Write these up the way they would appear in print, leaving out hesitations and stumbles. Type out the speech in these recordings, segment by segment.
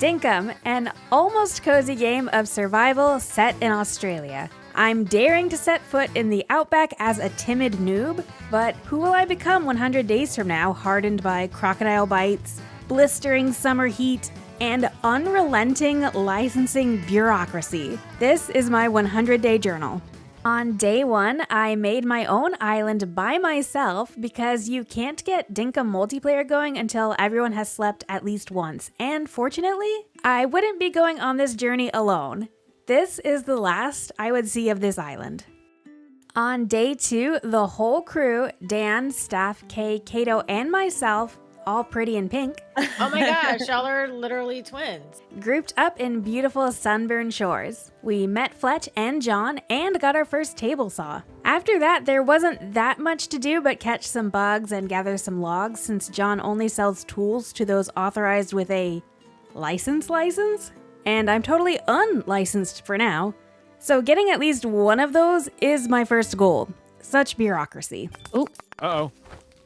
Dinkum, an almost cozy game of survival set in Australia. I'm daring to set foot in the outback as a timid noob, but who will I become 100 days from now, hardened by crocodile bites, blistering summer heat, and unrelenting licensing bureaucracy? This is my 100-day journal. On day 1, I made my own island by myself because you can't get Dinkum multiplayer going until everyone has slept at least once, and fortunately, I wouldn't be going on this journey alone. This is the last I would see of this island. On day 2, the whole crew, Dan, Steph, Kay, Kato, and myself, all pretty in pink. Oh my gosh, y'all are literally twins. Grouped up in beautiful sunburned shores. We met Fletch and John and got our first table saw. After that, there wasn't that much to do but catch some bugs and gather some logs since John only sells tools to those authorized with a license? And I'm totally unlicensed for now. So getting at least one of those is my first goal. Such bureaucracy. Oh. Uh-oh.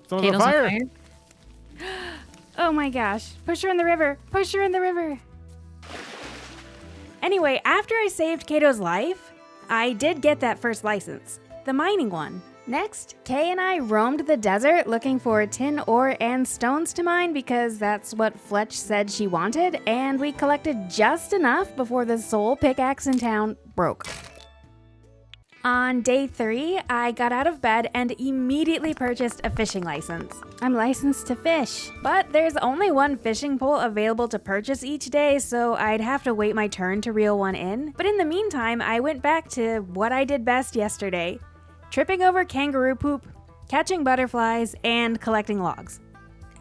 Someone's on fire. Oh my gosh. Push her in the river. Push her in the river. Anyway, after I saved Kato's life, I did get that first license. The mining one. Next, Kay and I roamed the desert looking for tin ore and stones to mine because that's what Fletch said she wanted, and we collected just enough before the sole pickaxe in town broke. On day 3, I got out of bed and immediately purchased a fishing license. I'm licensed to fish, but there's only one fishing pole available to purchase each day, so I'd have to wait my turn to reel one in. But in the meantime, I went back to what I did best yesterday: tripping over kangaroo poop, catching butterflies, and collecting logs.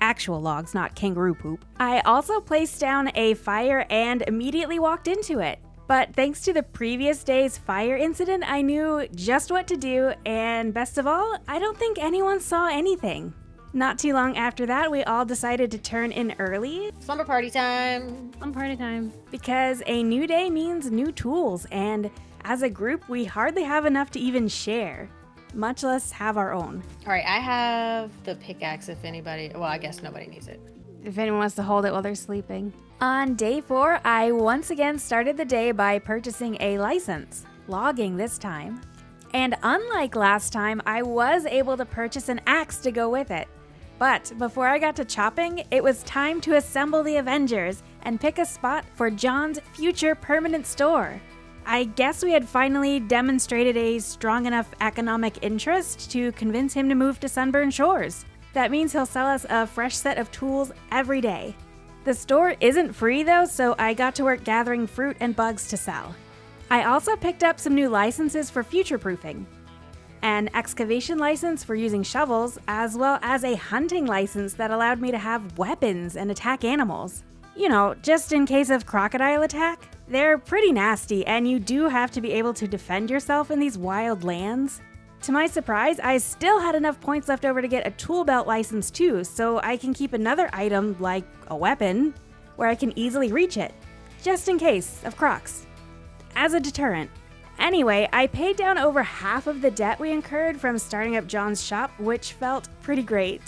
Actual logs, not kangaroo poop. I also placed down a fire and immediately walked into it. But thanks to the previous day's fire incident, I knew just what to do, and best of all, I don't think anyone saw anything. Not too long after that, we all decided to turn in early. Slumber party time. Slumber party time. Because a new day means new tools, and as a group, we hardly have enough to even share, much less have our own. All right, I have the pickaxe if anybody, well, I guess nobody needs it. If anyone wants to hold it while they're sleeping. On day 4, I once again started the day by purchasing a license, logging this time. And unlike last time, I was able to purchase an axe to go with it. But before I got to chopping, it was time to assemble the Avengers and pick a spot for John's future permanent store. I guess we had finally demonstrated a strong enough economic interest to convince him to move to Sunburned Shores. That means he'll sell us a fresh set of tools every day. The store isn't free though, so I got to work gathering fruit and bugs to sell. I also picked up some new licenses for future-proofing. An excavation license for using shovels, as well as a hunting license that allowed me to have weapons and attack animals. You know, just in case of crocodile attack. They're pretty nasty, and you do have to be able to defend yourself in these wild lands. To my surprise, I still had enough points left over to get a tool belt license too, so I can keep another item, like a weapon, where I can easily reach it, just in case of crocs, as a deterrent. Anyway, I paid down over half of the debt we incurred from starting up John's shop, which felt pretty great.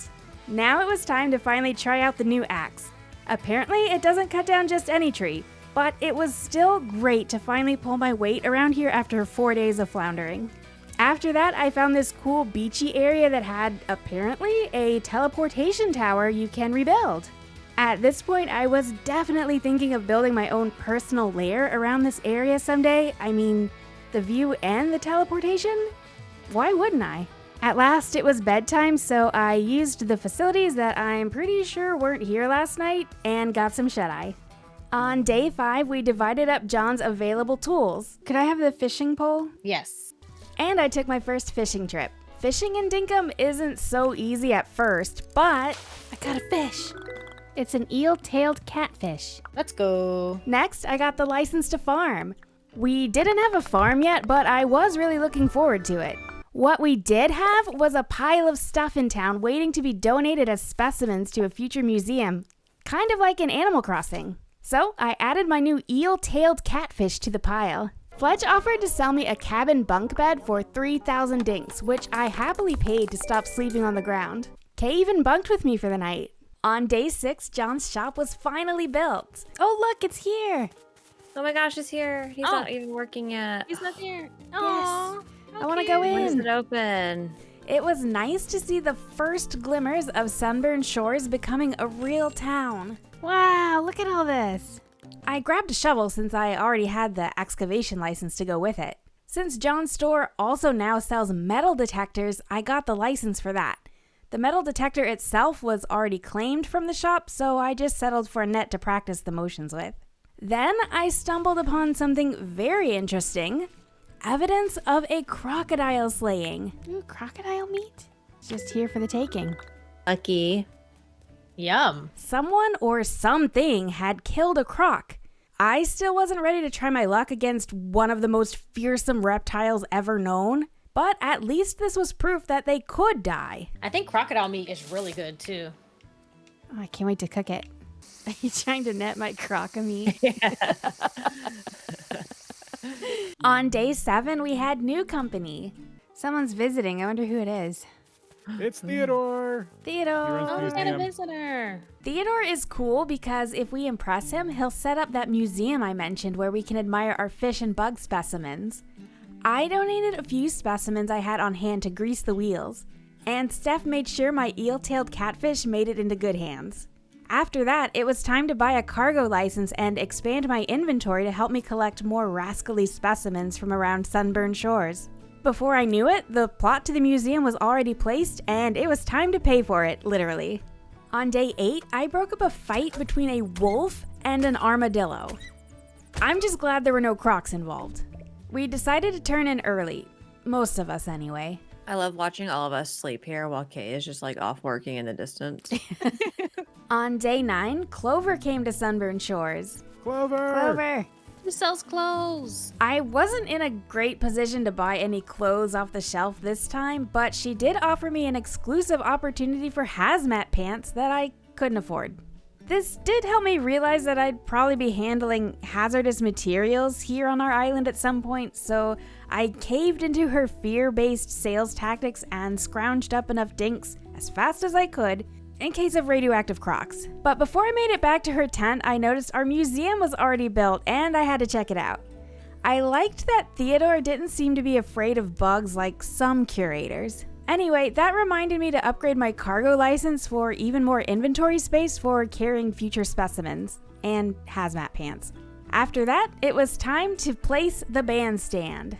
Now it was time to finally try out the new axe. Apparently, it doesn't cut down just any tree, but it was still great to finally pull my weight around here after 4 days of floundering. After that, I found this cool beachy area that had, apparently, a teleportation tower you can rebuild. At this point, I was definitely thinking of building my own personal lair around this area someday. I mean, the view and the teleportation? Why wouldn't I? At last, it was bedtime, so I used the facilities that I'm pretty sure weren't here last night and got some shut-eye. On day 5, we divided up John's available tools. Could I have the fishing pole? Yes. And I took my first fishing trip. Fishing in Dinkum isn't so easy at first, but I got a fish. It's an eel-tailed catfish. Let's go. Next, I got the license to farm. We didn't have a farm yet, but I was really looking forward to it. What we did have was a pile of stuff in town waiting to be donated as specimens to a future museum, kind of like in Animal Crossing. So I added my new eel-tailed catfish to the pile. Fletch offered to sell me a cabin bunk bed for 3,000 dinks, which I happily paid to stop sleeping on the ground. Kay even bunked with me for the night. On day 6, John's shop was finally built. Oh, look, it's here. Oh my gosh, he's here. He's not even working yet. He's not there. Yes. I want to go When is in. it open? It was nice to see the first glimmers of Sunburned Shores becoming a real town. Wow, look at all this. I grabbed a shovel since I already had the excavation license to go with it. Since John's store also now sells metal detectors, I got the license for that. The metal detector itself was already claimed from the shop, so I just settled for a net to practice the motions with. Then I stumbled upon something very interesting. Evidence of a crocodile slaying. Ooh, crocodile meat? It's just here for the taking. Lucky. Yum. Someone or something had killed a croc. I still wasn't ready to try my luck against one of the most fearsome reptiles ever known, but at least this was proof that they could die. I think crocodile meat is really good too. Oh, I can't wait to cook it. Are you trying to net my croca meat? On day 7, we had new company. Someone's visiting. I wonder who it is. It's Theodore. Theodore. Oh, we got a visitor. Theodore is cool because if we impress him, he'll set up that museum I mentioned where we can admire our fish and bug specimens. I donated a few specimens I had on hand to grease the wheels, and Steph made sure my eel-tailed catfish made it into good hands. After that, it was time to buy a cargo license and expand my inventory to help me collect more rascally specimens from around Sunburned Shores. Before I knew it, the plot to the museum was already placed, and it was time to pay for it, literally. On day 8, I broke up a fight between a wolf and an armadillo. I'm just glad there were no crocs involved. We decided to turn in early. Most of us, anyway. I love watching all of us sleep here while Kay is just like off working in the distance. On day 9, Clover came to Sunburned Shores. Clover. Who sells clothes? I wasn't in a great position to buy any clothes off the shelf this time, but she did offer me an exclusive opportunity for hazmat pants that I couldn't afford. This did help me realize that I'd probably be handling hazardous materials here on our island at some point, so I caved into her fear-based sales tactics and scrounged up enough dinks as fast as I could in case of radioactive crocs. But before I made it back to her tent, I noticed our museum was already built and I had to check it out. I liked that Theodore didn't seem to be afraid of bugs like some curators. Anyway, that reminded me to upgrade my cargo license for even more inventory space for carrying future specimens and hazmat pants. After that, it was time to place the bandstand.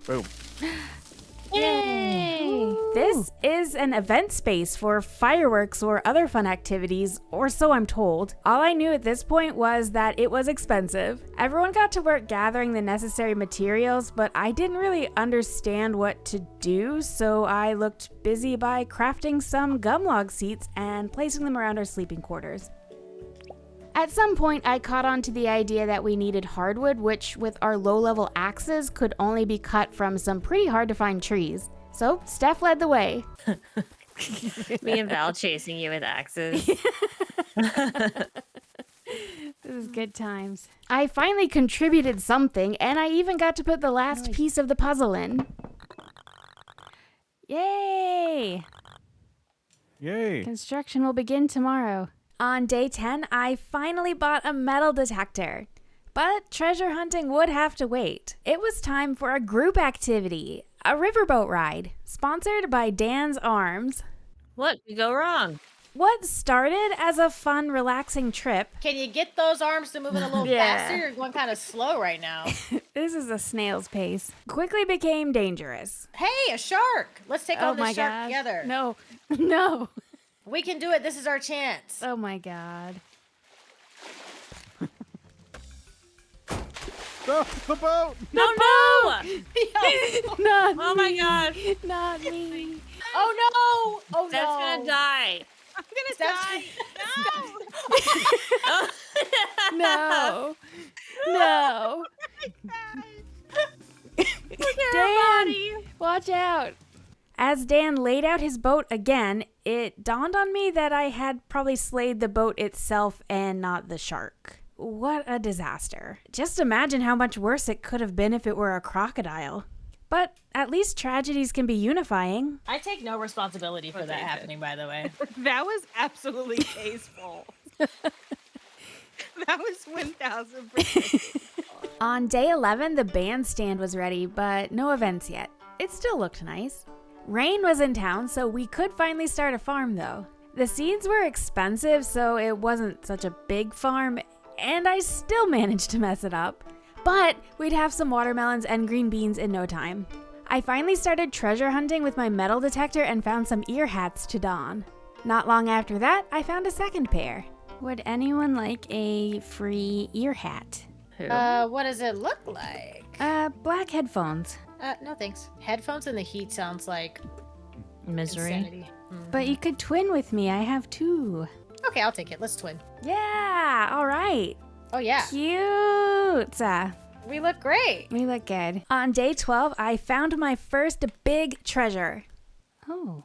Boom. Yay! This is an event space for fireworks or other fun activities, or so I'm told. All I knew at this point was that it was expensive. Everyone got to work gathering the necessary materials, but I didn't really understand what to do, so I looked busy by crafting some gum log seats and placing them around our sleeping quarters. At some point, I caught on to the idea that we needed hardwood, which with our low-level axes could only be cut from some pretty hard-to-find trees. So Steph led the way. Me and Val chasing you with axes. This is good times. I finally contributed something, and I even got to put the last piece of the puzzle in. Yay! Yay. Construction will begin tomorrow. On day 10, I finally bought a metal detector. But treasure hunting would have to wait. It was time for a group activity, a riverboat ride, sponsored by Dan's Arms. What could go wrong? What started as a fun, relaxing trip. Can you get those arms to moving a little faster? You're going kind of slow right now. This is a snail's pace. Quickly became dangerous. Hey, a shark! Let's take on this shark gosh. together. No, no. We can do it. This is our chance. Oh my god. The boat. No! Not Oh my god! Not me. Oh no! Oh That's no! gonna die. I'm gonna die. No. No. Dan, watch out. As Dan laid out his boat again, it dawned on me that I had probably slayed the boat itself and not the shark. What a disaster. Just imagine how much worse it could have been if it were a crocodile. But at least tragedies can be unifying. I take no responsibility for that happening, by the way. That was absolutely Kay's fault. That was 1,000%. On day 11, the bandstand was ready, but no events yet. It still looked nice. Rain was in town, so we could finally start a farm though. The seeds were expensive, so it wasn't such a big farm, and I still managed to mess it up. But we'd have some watermelons and green beans in no time. I finally started treasure hunting with my metal detector and found some ear hats to don. Not long after that, I found a second pair. Would anyone like a free ear hat? Who? What does it look like? Black headphones. No thanks. Headphones in the heat sounds like Misery. insanity. But you could twin with me, I have two. Okay, I'll take it. Let's twin. Yeah, all right. Oh yeah, Cute. we look great. We look good. On day 12, I found my first big treasure. Oh.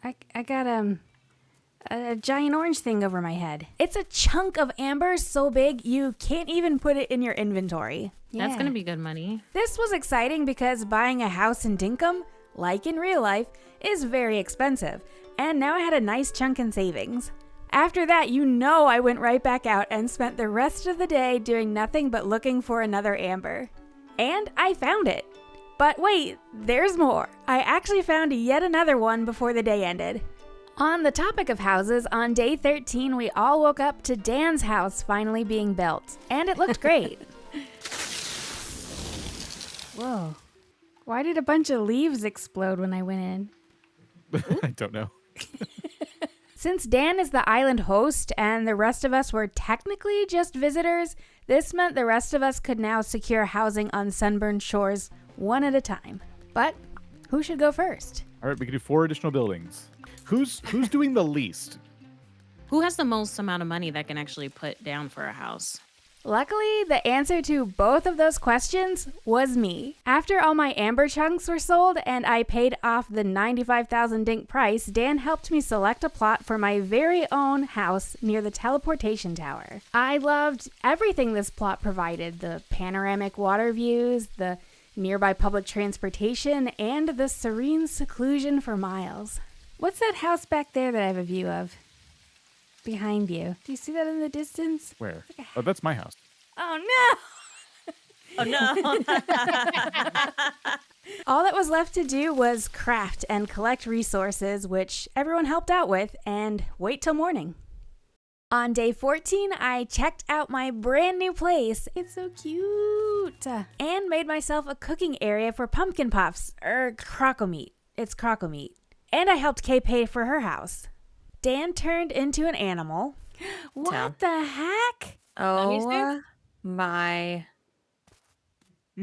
I got a giant orange thing over my head. It's a chunk of amber so big you can't even put it in your inventory. That's Yeah. going to be good money. This was exciting because buying a house in Dinkum, like in real life, is very expensive. And now I had a nice chunk in savings. After that, I went right back out and spent the rest of the day doing nothing but looking for another amber. And I found it. But wait, there's more. I actually found yet another one before the day ended. On the topic of houses, on day 13, we all woke up to Dan's house finally being built. And it looked great. Whoa. Why did a bunch of leaves explode when I went in? I don't know. Since Dan is the island host and the rest of us were technically just visitors, this meant the rest of us could now secure housing on Sunburned Shores one at a time. But who should go first? All right, we can do 4 additional buildings. Who's doing the least? Who has the most amount of money that can actually put down for a house? Luckily, the answer to both of those questions was me. After all my amber chunks were sold and I paid off the 95,000 dink price, Dan helped me select a plot for my very own house near the teleportation tower. I loved everything this plot provided, the panoramic water views, the nearby public transportation, and the serene seclusion for miles. What's that house back there that I have a view of? Behind you. Do you see that in the distance? Where? Oh, that's my house. Oh no! Oh no. All that was left to do was craft and collect resources, which everyone helped out with, and wait till morning. On day 14, I checked out my brand new place. It's so cute. And made myself a cooking area for pumpkin puffs, croco meat. It's croco meat. And I helped Kay pay for her house. Dan turned into an animal. What the heck? Oh my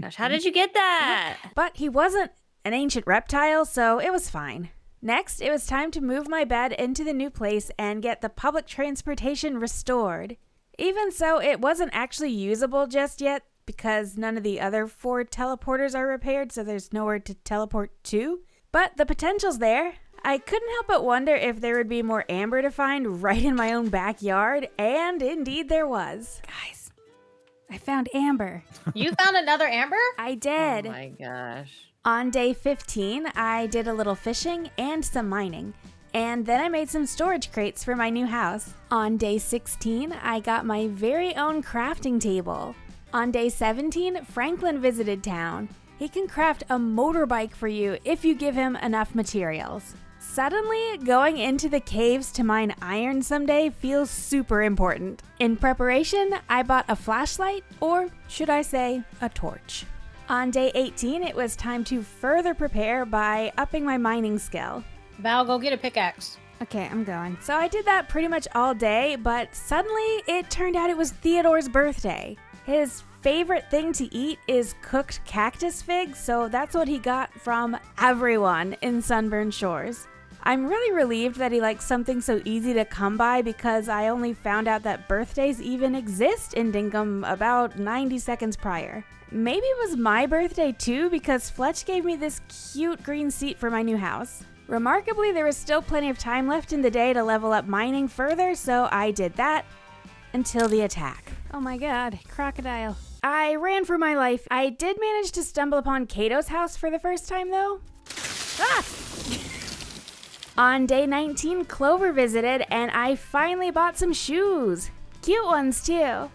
gosh, how did you get that? But he wasn't an ancient reptile, so it was fine. Next, it was time to move my bed into the new place and get the public transportation restored. Even so, it wasn't actually usable just yet because none of the other 4 teleporters are repaired, so there's nowhere to teleport to. But the potential's there. I couldn't help but wonder if there would be more amber to find right in my own backyard, and indeed there was. Guys, I found amber. You found another amber? I did. Oh my gosh. On day 15, I did a little fishing and some mining, and then I made some storage crates for my new house. On day 16, I got my very own crafting table. On day 17, Franklin visited town. He can craft a motorbike for you if you give him enough materials. Suddenly, going into the caves to mine iron someday feels super important. In preparation, I bought a flashlight, or should I say, a torch. On day 18, it was time to further prepare by upping my mining skill. Val, go get a pickaxe. Okay, I'm going. So I did that pretty much all day, but suddenly it turned out it was Theodore's birthday. His favorite thing to eat is cooked cactus figs, so that's what he got from everyone in Sunburned Shores. I'm really relieved that he likes something so easy to come by because I only found out that birthdays even exist in Dinkum about 90 seconds prior. Maybe it was my birthday too because Fletch gave me this cute green seat for my new house. Remarkably, there was still plenty of time left in the day to level up mining further, so I did that until the attack. Oh my god, crocodile. I ran for my life. I did manage to stumble upon Kato's house for the first time, though. Ah! On day 19, Clover visited, and I finally bought some shoes. Cute ones, too.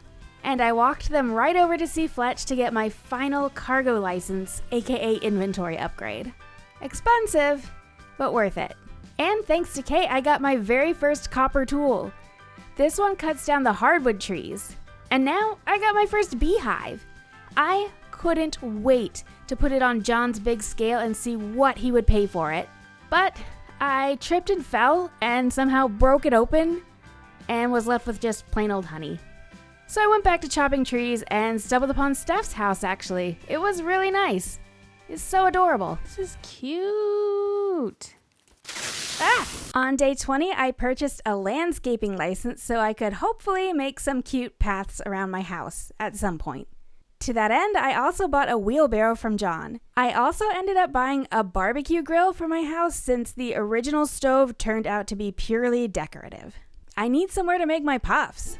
And I walked them right over to see Fletch to get my final cargo license, aka inventory upgrade. Expensive, but worth it. And thanks to Kate, I got my very first copper tool. This one cuts down the hardwood trees. And now I got my first beehive. I couldn't wait to put it on John's big scale and see what he would pay for it. But I tripped and fell and somehow broke it open and was left with just plain old honey. So I went back to chopping trees and stumbled upon Steph's house, actually. It was really nice. It's so adorable. This is cute. Ah! On day 20, I purchased a landscaping license so I could hopefully make some cute paths around my house at some point. To that end, I also bought a wheelbarrow from John. I also ended up buying a barbecue grill for my house since the original stove turned out to be purely decorative. I need somewhere to make my puffs.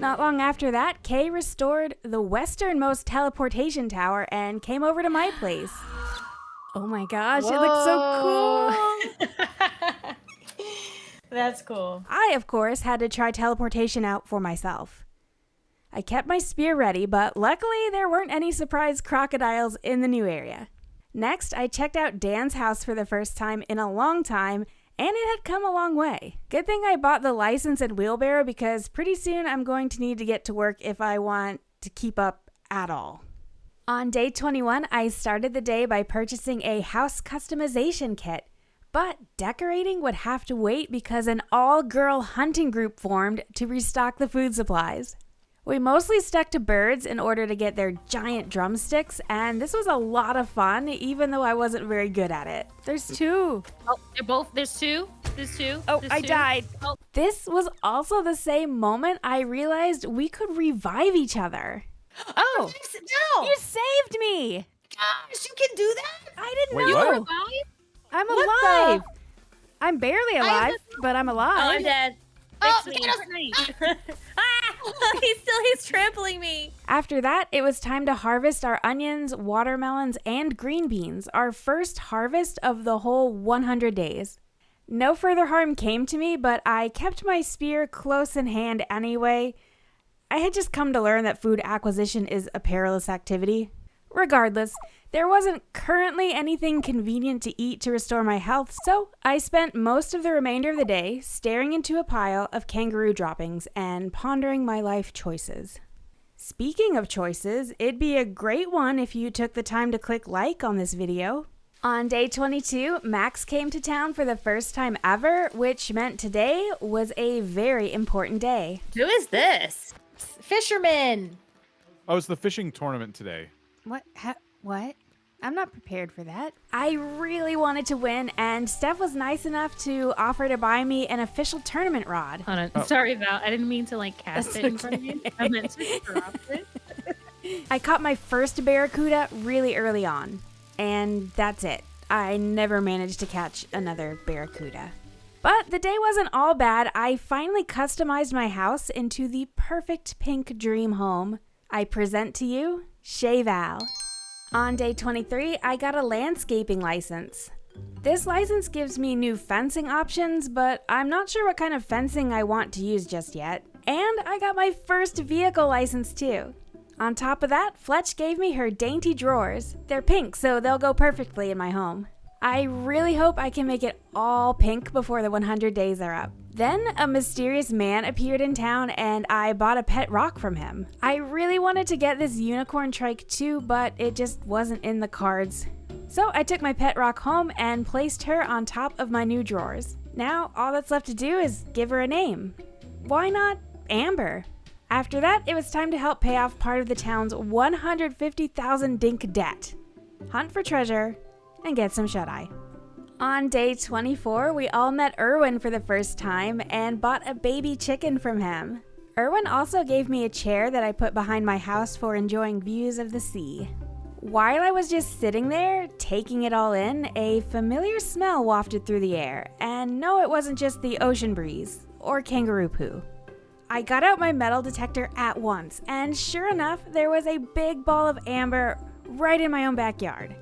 Not long after that, Kay restored the westernmost teleportation tower and came over to my place. Oh my gosh, it looks so cool. That's cool. I, of course, had to try teleportation out for myself. I kept my spear ready, but luckily there weren't any surprise crocodiles in the new area. Next, I checked out Dan's house for the first time in a long time, and it had come a long way. Good thing I bought the license and wheelbarrow because pretty soon I'm going to need to get to work if I want to keep up at all. On day 21, I started the day by purchasing a house customization kit. But decorating would have to wait because an all-girl hunting group formed to restock the food supplies. We mostly stuck to birds in order to get their giant drumsticks, and this was a lot of fun, even though I wasn't very good at it. There's two. Oh, there's two. Oh, There's I two. died. Oh, This was also the same moment I realized we could revive each other. Oh, Sit down. you saved me. Gosh, you can do that? I didn't Wait, know. what? I'm What alive. I'm barely alive, but I'm oh, alive. I'm dead. Oh, Fix me. Thanos. He's trampling me. After that, it was time to harvest our onions, watermelons, and green beans, our first harvest of the whole 100 days. No further harm came to me, but I kept my spear close in hand anyway. I had just come to learn that food acquisition is a perilous activity. Regardless, there wasn't currently anything convenient to eat to restore my health, so I spent most of the remainder of the day staring into a pile of kangaroo droppings and pondering my life choices. Speaking of choices, it'd be a great one if you took the time to click like on this video. On day 22, Max came to town for the first time ever, which meant today was a very important day. Who is this? Fisherman. Oh, it's the fishing tournament today. What? What? I'm not prepared for that. I really wanted to win, and Steph was nice enough to offer to buy me an official tournament rod. Hold on. Oh. Sorry, Val. I didn't mean to cast That's it in front of you. I meant to drop it. I caught my first barracuda really early on, and that's it. I never managed to catch another barracuda. But the day wasn't all bad. I finally customized my house into the perfect pink dream home. I present to you, Shay Val. On day 23, I got a landscaping license. This license gives me new fencing options, but I'm not sure what kind of fencing I want to use just yet. And I got my first vehicle license too. On top of that, Fletch gave me her dainty drawers. They're pink, so they'll go perfectly in my home. I really hope I can make it all pink before the 100 days are up. Then a mysterious man appeared in town and I bought a pet rock from him. I really wanted to get this unicorn trike too, but it just wasn't in the cards. So I took my pet rock home and placed her on top of my new drawers. Now all that's left to do is give her a name. Why not Amber? After that, it was time to help pay off part of the town's 150,000 dink debt. Hunt for treasure and get some shut-eye. On day 24, we all met Erwin for the first time and bought a baby chicken from him. Erwin also gave me a chair that I put behind my house for enjoying views of the sea. While I was just sitting there, taking it all in, a familiar smell wafted through the air. And no, it wasn't just the ocean breeze, or kangaroo poo. I got out my metal detector at once, and sure enough, there was a big ball of amber right in my own backyard.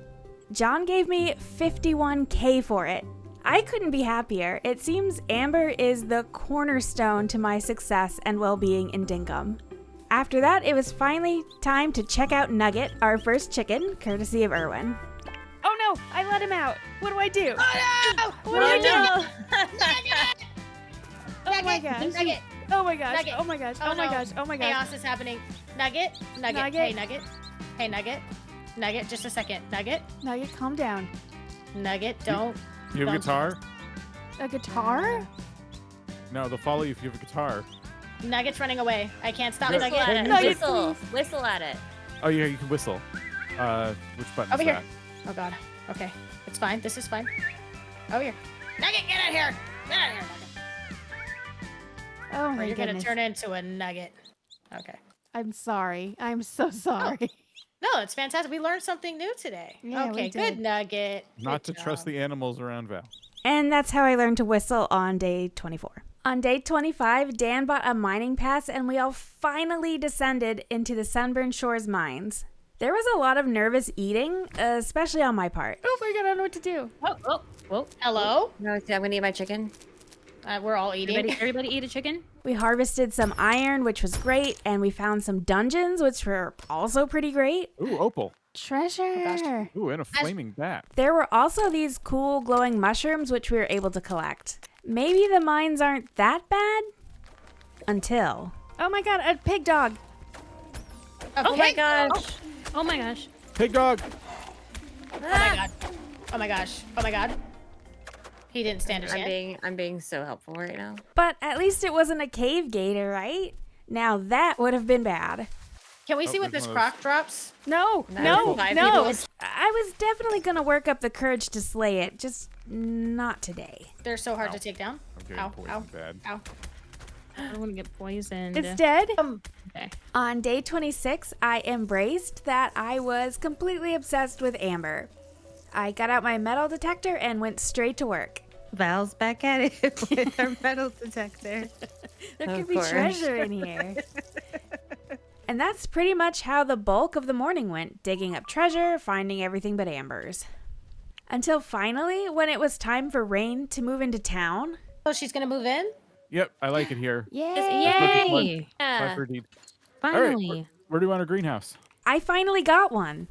John gave me 51K for it. I couldn't be happier. It seems amber is the cornerstone to my success and well-being in Dinkum. After that, it was finally time to check out Nugget, our first chicken, courtesy of Erwin. Oh no, I let him out. What do I do? Oh no! What do I do? Nugget! Oh my gosh. Nugget! Oh my gosh. Nugget. Oh my gosh. Oh Oh my no. gosh. Oh my gosh. Chaos is happening. Nugget? Nugget. Nugget. Hey, Nugget. Hey, Nugget. Nugget, just a second. Nugget. Nugget, calm down. Nugget, don't. You have a Don't- guitar? A guitar? No, they'll follow you if you have a guitar. Nugget's running away. I can't stop Yeah. Whistle at Nugget. it. Nugget, Whistle. Whistle at it. Oh yeah, you can whistle. Which button Over is here. that? Oh god. Okay. It's fine. This is fine. Over here. Nugget, get out here! Get out here, Nugget. Oh Or my you're goodness. gonna turn into a nugget. Okay. I'm sorry. I'm so sorry. No, it's fantastic. We learned something new today. Yeah, we okay, did. good Nugget. Not to Good trust job. the animals around Val. And that's how I learned to whistle on day 24. On day 25, Dan bought a mining pass and we all finally descended into the Sunburned Shores mines. There was a lot of nervous eating, especially on my part. Oh my god, I don't know what to do. Oh, hello? No, I'm gonna eat my chicken. We're all eating. Everybody eat a chicken? We harvested some iron, which was great, and we found some dungeons, which were also pretty great. Ooh, opal. Treasure! Ooh, and a flaming bat. There were also these cool glowing mushrooms, which we were able to collect. Maybe the mines aren't that bad? Until... Oh my god, a pig dog! Oh my Okay. gosh. Oh my gosh. Pig dog. Oh my god. Oh my gosh. Oh my god. He didn't stand a chance. I'm being so helpful right now. But at least it wasn't a cave gator, right? Now that would have been bad. Can we see Oh, what there's this one of those. croc drops? No, No, five no. people. I was definitely gonna work up the courage to slay it, just not today. They're so hard Ow. to take down. I'm getting Ow, poisoned ow, bad. ow. I don't want to get poisoned. It's dead? Okay. On day 26, I embraced that I was completely obsessed with amber. I got out my metal detector and went straight to work. Val's back at it with her metal detector. There Of could be course. treasure in here. And that's pretty much how the bulk of the morning went, digging up treasure, finding everything but ambers. Until finally, when it was time for Rain to move into town. Oh, she's gonna move in? Yep, I like it here. Yay! Apply for a deed. Finally. All right, where do you want our greenhouse? I finally got one.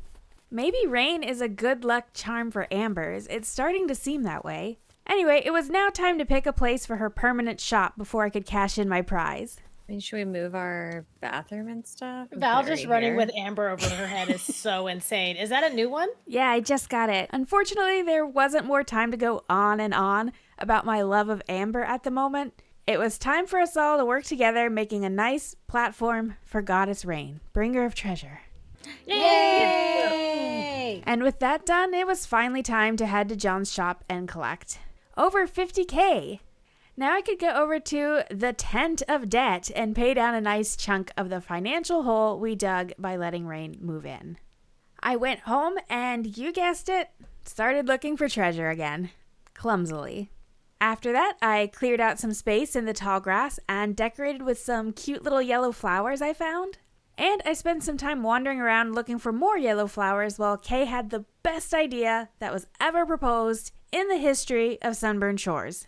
Maybe Rain is a good luck charm for ambers. It's starting to seem that way. Anyway, it was now time to pick a place for her permanent shop before I could cash in my prize. I mean, should we move our bathroom and stuff? Val Very just running here. with Amber over her head is so insane. Is that a new one? Yeah, I just got it. Unfortunately, there wasn't more time to go on and on about my love of amber at the moment. It was time for us all to work together, making a nice platform for Goddess Rain, bringer of treasure. Yay! And with that done, it was finally time to head to John's shop and collect over 50K. Now I could go over to the tent of debt and pay down a nice chunk of the financial hole we dug by letting Rain move in. I went home and, you guessed it, started looking for treasure again, clumsily. After that, I cleared out some space in the tall grass and decorated with some cute little yellow flowers I found. And I spent some time wandering around looking for more yellow flowers while Kay had the best idea that was ever proposed in the history of Sunburned Shores.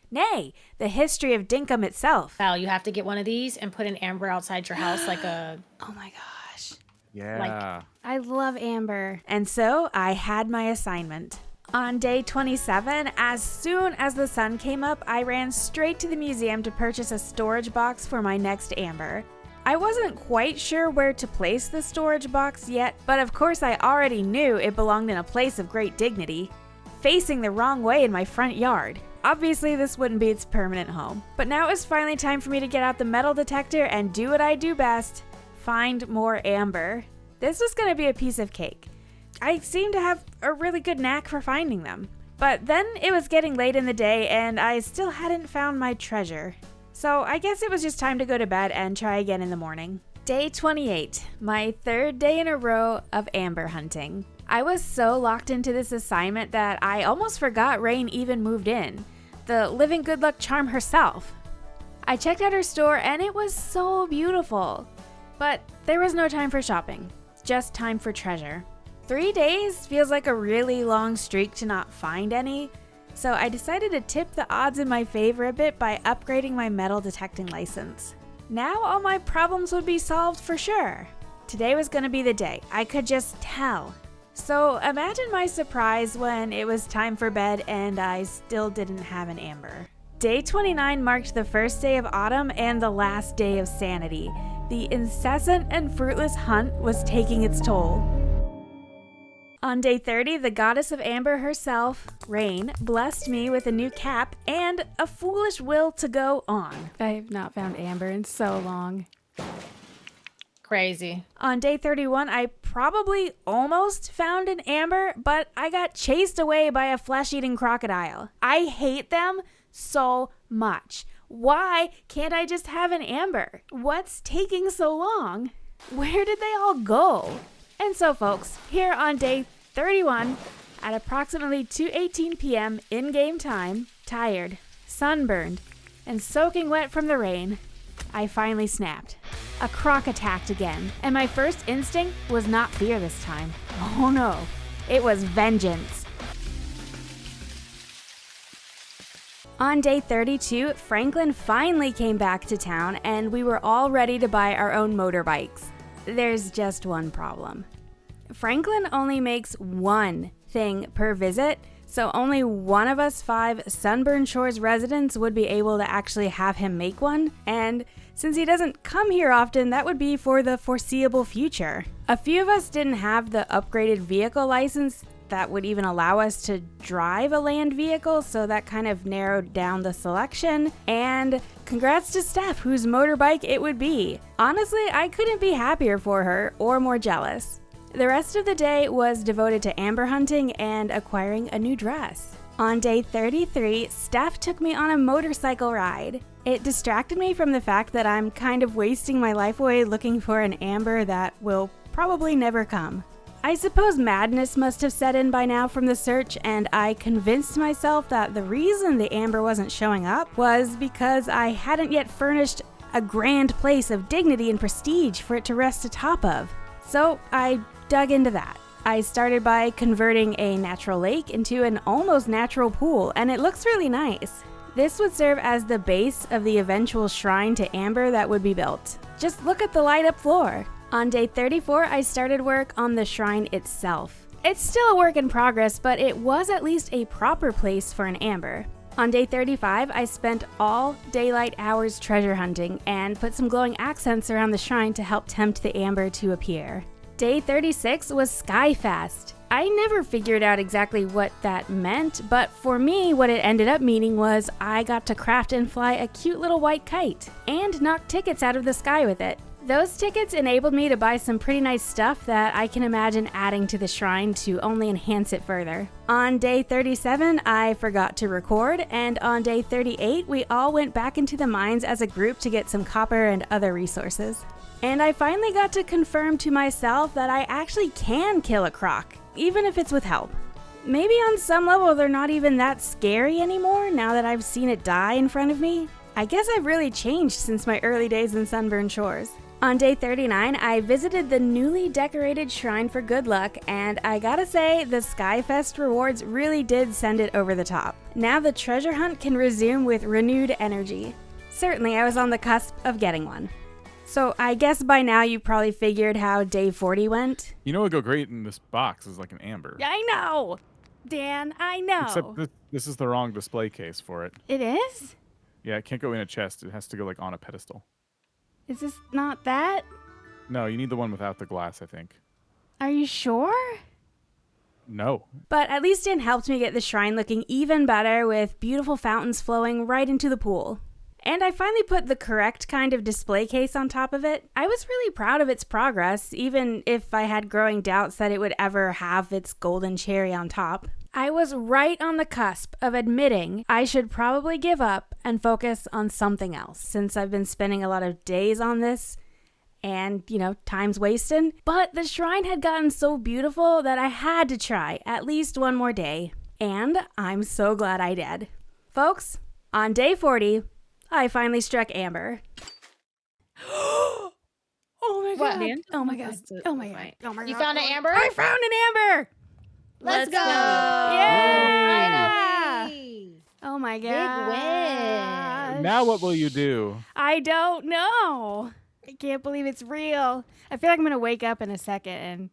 Nay, the history of Dinkum itself. Val, you have to get one of these and put an Amber outside your house like a... Oh my gosh. Yeah. I love amber. And so I had my assignment. On day 27, as soon as the sun came up, I ran straight to the museum to purchase a storage box for my next amber. I wasn't quite sure where to place the storage box yet, but of course I already knew it belonged in a place of great dignity, facing the wrong way in my front yard. Obviously, this wouldn't be its permanent home. But now it was finally time for me to get out the metal detector and do what I do best, find more amber. This was going to be a piece of cake. I seem to have a really good knack for finding them. But then it was getting late in the day and I still hadn't found my treasure. So I guess it was just time to go to bed and try again in the morning. Day 28, my third day in a row of amber hunting. I was so locked into this assignment that I almost forgot Rain even moved in, the living good luck charm herself. I checked out her store and it was so beautiful. But there was no time for shopping, just time for treasure. 3 days feels like a really long streak to not find any, so I decided to tip the odds in my favor a bit by upgrading my metal detecting license. Now all my problems would be solved for sure. Today was gonna be the day, I could just tell. So imagine my surprise when it was time for bed and I still didn't have an amber. Day 29 marked the first day of autumn and the last day of sanity. The incessant and fruitless hunt was taking its toll. On day 30, the goddess of amber herself, Rain, blessed me with a new cap and a foolish will to go on. I have not found amber in so long. Crazy. On day 31, I probably almost found an amber, but I got chased away by a flesh-eating crocodile. I hate them so much. Why can't I just have an amber? What's taking so long? Where did they all go? And so folks, here on day 31, at approximately 2:18 p.m. in-game time, tired, sunburned, and soaking wet from the rain, I finally snapped. A croc attacked again, and my first instinct was not fear this time. Oh no, it was vengeance. On day 32, Franklin finally came back to town and we were all ready to buy our own motorbikes. There's just one problem. Franklin only makes one thing per visit, so only one of us 5 Sunburn Shores residents would be able to actually have him make one, and since he doesn't come here often, that would be for the foreseeable future. A few of us didn't have the upgraded vehicle license that would even allow us to drive a land vehicle, so that kind of narrowed down the selection. And congrats to Steph, whose motorbike it would be. Honestly, I couldn't be happier for her or more jealous. The rest of the day was devoted to amber hunting and acquiring a new dress. On day 33, Steph took me on a motorcycle ride. It distracted me from the fact that I'm kind of wasting my life away looking for an amber that will probably never come. I suppose madness must have set in by now from the search, and I convinced myself that the reason the amber wasn't showing up was because I hadn't yet furnished a grand place of dignity and prestige for it to rest atop of. So I dug into that. I started by converting a natural lake into an almost natural pool, and it looks really nice. This would serve as the base of the eventual shrine to amber that would be built. Just look at the light up floor. On day 34, I started work on the shrine itself. It's still a work in progress, but it was at least a proper place for an amber. On day 35, I spent all daylight hours treasure hunting and put some glowing accents around the shrine to help tempt the amber to appear. Day 36 was Skyfest. I never figured out exactly what that meant, but for me, what it ended up meaning was I got to craft and fly a cute little white kite and knock tickets out of the sky with it. Those tickets enabled me to buy some pretty nice stuff that I can imagine adding to the shrine to only enhance it further. On day 37, I forgot to record, and on day 38, we all went back into the mines as a group to get some copper and other resources. And I finally got to confirm to myself that I actually can kill a croc, even if it's with help. Maybe on some level they're not even that scary anymore now that I've seen it die in front of me. I guess I've really changed since my early days in Sunburn Shores. On day 39, I visited the newly decorated Shrine for Good Luck, and I gotta say, the Skyfest rewards really did send it over the top. Now the treasure hunt can resume with renewed energy. Certainly, I was on the cusp of getting one. So I guess by now you probably figured how day 40 went. You know what would go great in this box is like an amber. I know! Dan, I know! Except this is the wrong display case for it. It is? Yeah, it can't go in a chest. It has to go like on a pedestal. Is this not that? No, you need the one without the glass, I think. Are you sure? No. But at least Dan helped me get the shrine looking even better with beautiful fountains flowing right into the pool. And I finally put the correct kind of display case on top of it. I was really proud of its progress, even if I had growing doubts that it would ever have its golden cherry on top. I was right on the cusp of admitting I should probably give up and focus on something else, since I've been spending a lot of days on this and, time's wasted. But the shrine had gotten so beautiful that I had to try at least one more day. And I'm so glad I did. Folks, on day 40, I finally struck amber. Oh my What? god. Dan? Oh my god. That's the Oh my god. point. Oh my god. You found an amber? I found an amber. Let's go! Yeah. Finally! Oh my Big god. win. Now what will you do? I don't know. I can't believe it's real. I feel like I'm going to wake up in a second and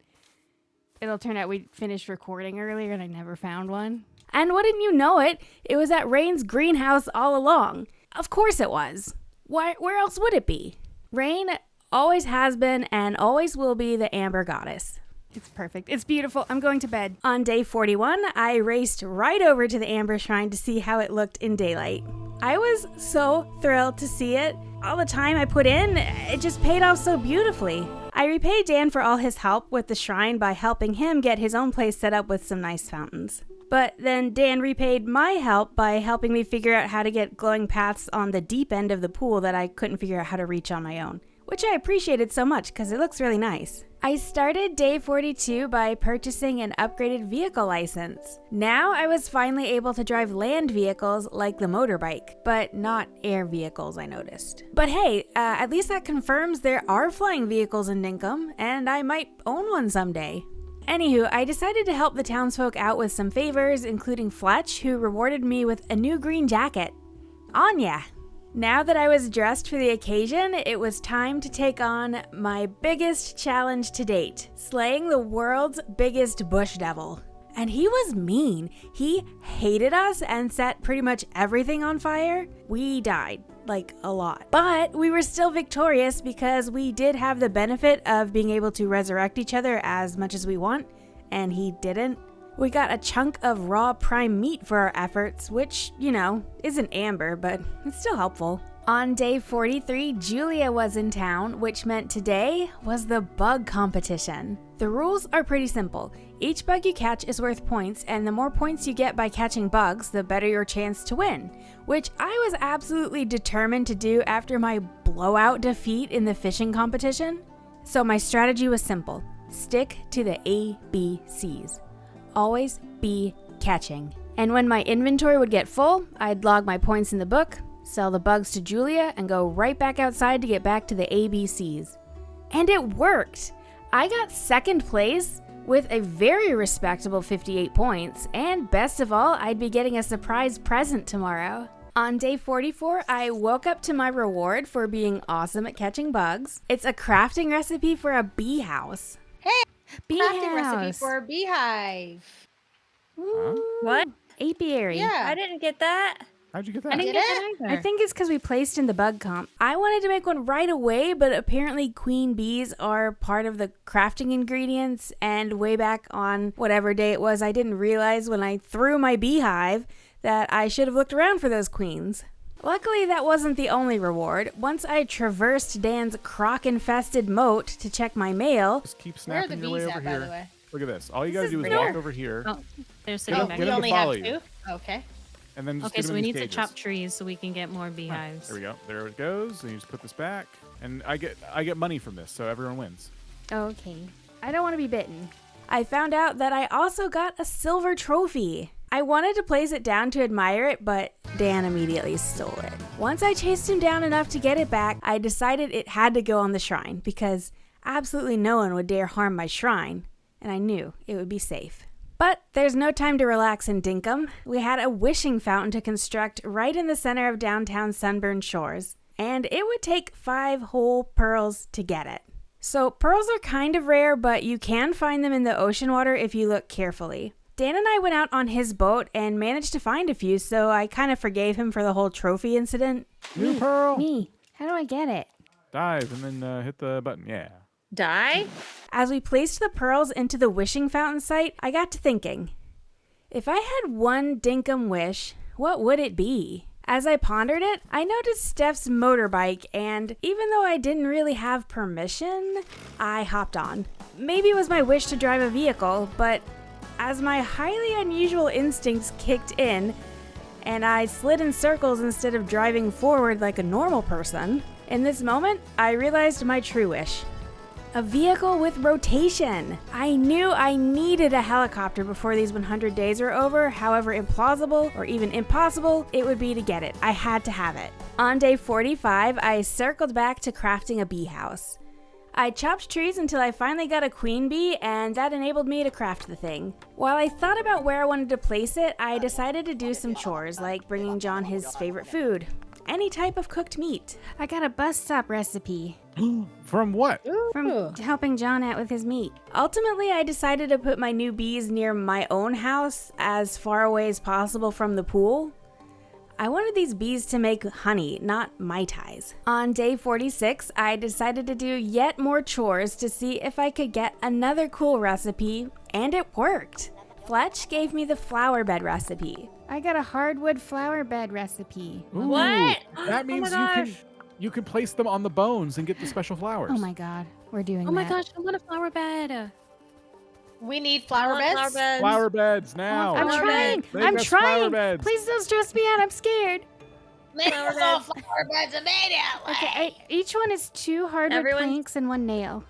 it'll turn out we finished recording earlier and I never found one. And wouldn't you know it, it was at Rain's greenhouse all along. Of course it was. Where else would it be? Rain always has been and always will be the Amber Goddess. It's perfect. It's beautiful. I'm going to bed. On day 41, I raced right over to the Amber Shrine to see how it looked in daylight. I was so thrilled to see it. All the time I put in, it just paid off so beautifully. I repaid Dan for all his help with the shrine by helping him get his own place set up with some nice fountains. But then Dan repaid my help by helping me figure out how to get glowing paths on the deep end of the pool that I couldn't figure out how to reach on my own, which I appreciated so much because it looks really nice. I started day 42 by purchasing an upgraded vehicle license. Now I was finally able to drive land vehicles like the motorbike, but not air vehicles, I noticed. But hey, at least that confirms there are flying vehicles in Dinkum, and I might own one someday. Anywho, I decided to help the townsfolk out with some favors, including Fletch, who rewarded me with a new green jacket. Anya! Now that I was dressed for the occasion, it was time to take on my biggest challenge to date, slaying the world's biggest bush devil. And he was mean. He hated us and set pretty much everything on fire. We died, like a lot. But we were still victorious because we did have the benefit of being able to resurrect each other as much as we want, and he didn't. We got a chunk of raw prime meat for our efforts, which, you know, isn't amber, but it's still helpful. On day 43, Julia was in town, which meant today was the bug competition. The rules are pretty simple. Each bug you catch is worth points, and the more points you get by catching bugs, the better your chance to win, which I was absolutely determined to do after my blowout defeat in the fishing competition. So my strategy was simple. Stick to the ABCs. Always be catching. And when my inventory would get full, I'd log my points in the book, sell the bugs to Julia, and go right back outside to get back to the ABCs. And it worked! I got second place with a very respectable 58 points, and best of all, I'd be getting a surprise present tomorrow. On day 44, I woke up to my reward for being awesome at catching bugs. It's a crafting recipe for a bee house. Bee Crafting recipe house. for a beehive. Ooh, What? apiary. Yeah. I didn't get that. How'd you get I that? didn't Did get that I either. think it's because we placed in the bug comp. I wanted to make one right away, but apparently queen bees are part of the crafting ingredients, and way back on whatever day it was, I didn't realize when I threw my beehive that I should have looked around for those queens. Luckily, that wasn't the only reward. Once I traversed Dan's croc-infested moat to check my mail, Just keep Where are the snapping your way bees over at, by here. the way? Look at this. All you This gotta is do is there. walk over here, Oh, they're Get sitting them- back get we them there. to only follow have you. two? Okay. and then just Okay, get so them we in need these to cages. chop trees so we can get more beehives. There we go. There it goes. And you just put this back, and I get money from this, so everyone wins. okay, I don't want to be bitten. I found out that I also got a silver trophy. I wanted to place it down to admire it, but Dan immediately stole it. Once I chased him down enough to get it back, I decided it had to go on the shrine because absolutely no one would dare harm my shrine, and I knew it would be safe. But there's no time to relax in Dinkum. We had a wishing fountain to construct right in the center of downtown Sunburned Shores, and it would take 5 whole pearls to get it. So pearls are kind of rare, but you can find them in the ocean water if you look carefully. Dan and I went out on his boat and managed to find a few, so I kind of forgave him for the whole trophy incident. New pearl. Me, how do I get it? Dive and then hit the button. Yeah. Die? As we placed the pearls into the wishing fountain site, I got to thinking, if I had one Dinkum wish, what would it be? As I pondered it, I noticed Steph's motorbike, and even though I didn't really have permission, I hopped on. Maybe it was my wish to drive a vehicle, but as my highly unusual instincts kicked in, and I slid in circles instead of driving forward like a normal person, in this moment, I realized my true wish. A vehicle with rotation. I knew I needed a helicopter before these 100 days were over, however implausible or even impossible it would be to get it. I had to have it. On day 45, I circled back to crafting a bee house. I chopped trees until I finally got a queen bee, and that enabled me to craft the thing. While I thought about where I wanted to place it, I decided to do some chores, like bringing John his favorite food. Any type of cooked meat. I got a bus stop recipe From what? from helping John out with his meat. Ultimately, I decided to put my new bees near my own house, as far away as possible from the pool. I wanted these bees to make honey, not Mai Tais. On day 46, I decided to do yet more chores to see if I could get another cool recipe, and it worked. Fletch gave me the flower bed recipe. I got a hardwood flower bed recipe. Ooh, What? That Oh my means gosh. you can place them on the bones and get the special flowers. Oh my god, we're doing Oh my that. gosh, I want a flower bed. We need I flower want beds. Flower beds. Flower beds now. I'm Flower trying. bed. I'm Make us flower trying. beds. Please don't stress me out. I'm scared. Make Flower us all beds. flower beds immediately. Okay, each one is 2 hardwood Everyone- planks and 1 nail.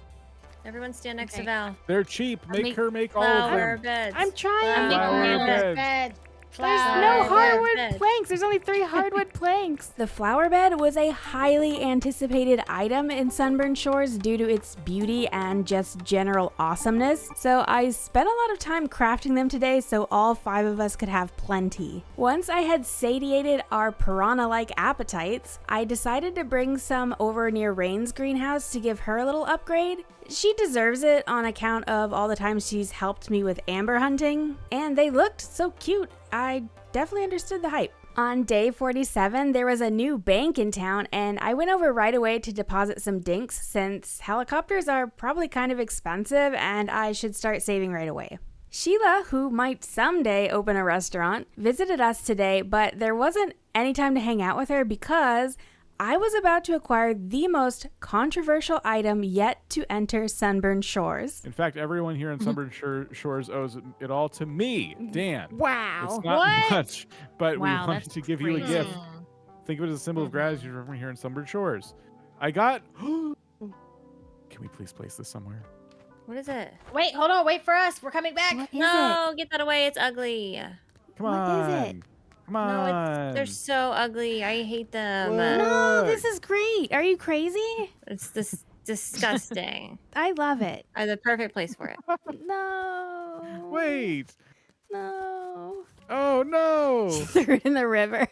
Everyone stand next to Okay. Val. They're cheap. Make make her make all of Flower them. beds. I'm trying. Flower beds. bed. There's Flower no bed. hardwood bed. planks. There's only 3 hardwood planks. The flower bed was a highly anticipated item in Sunburned Shores due to its beauty and just general awesomeness, so I spent a lot of time crafting them today so all 5 of us could have plenty. Once I had satiated our piranha-like appetites, I decided to bring some over near Rain's greenhouse to give her a little upgrade. She deserves it on account of all the times she's helped me with amber hunting, and they looked so cute. I definitely understood the hype. On day 47, there was a new bank in town, and I went over right away to deposit some dinks since helicopters are probably kind of expensive and I should start saving right away. Sheila, who might someday open a restaurant, visited us today, but there wasn't any time to hang out with her because I was about to acquire the most controversial item yet to enter Sunburned Shores. In fact, everyone here in Sunburned Shores owes it all to me, Dan. Wow. It's not What? much, but Wow, we wanted that's to give you a crazy. gift. Think of it as a symbol of gratitude from here in Sunburned Shores. I got. Can we please place this somewhere? What is it? Wait, hold on. Wait for us. We're coming back. What is No, get that away. It's ugly. Come What on. is it? Come No, on. they're so ugly. I hate them. it? No, Look. this is great. Are you crazy? It's this disgusting. I love it. I'm the perfect place for it. No. Wait. No. Oh no. Threw it in the river.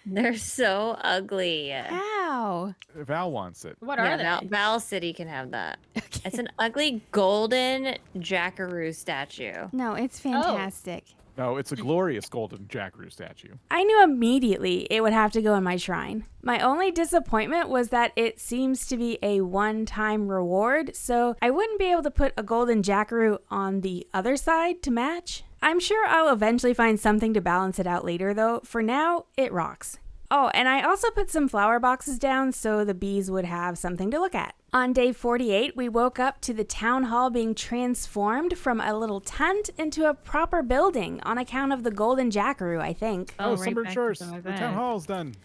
They're so ugly. How? Val wants it. What Yeah, are they? Val City can have that. Okay. It's an ugly golden jackaroo statue. No, it's fantastic. No, it's a glorious golden jackaroo statue. I knew immediately it would have to go in my shrine. My only disappointment was that it seems to be a one-time reward, so I wouldn't be able to put a golden jackaroo on the other side to match. I'm sure I'll eventually find something to balance it out later though. For now, it rocks. Oh, and I also put some flower boxes down so the bees would have something to look at. On day 48, we woke up to the town hall being transformed from a little tent into a proper building on account of the golden jackaroo, I think. Oh, right Sunburned back to Shores. some of The that. town hall's done.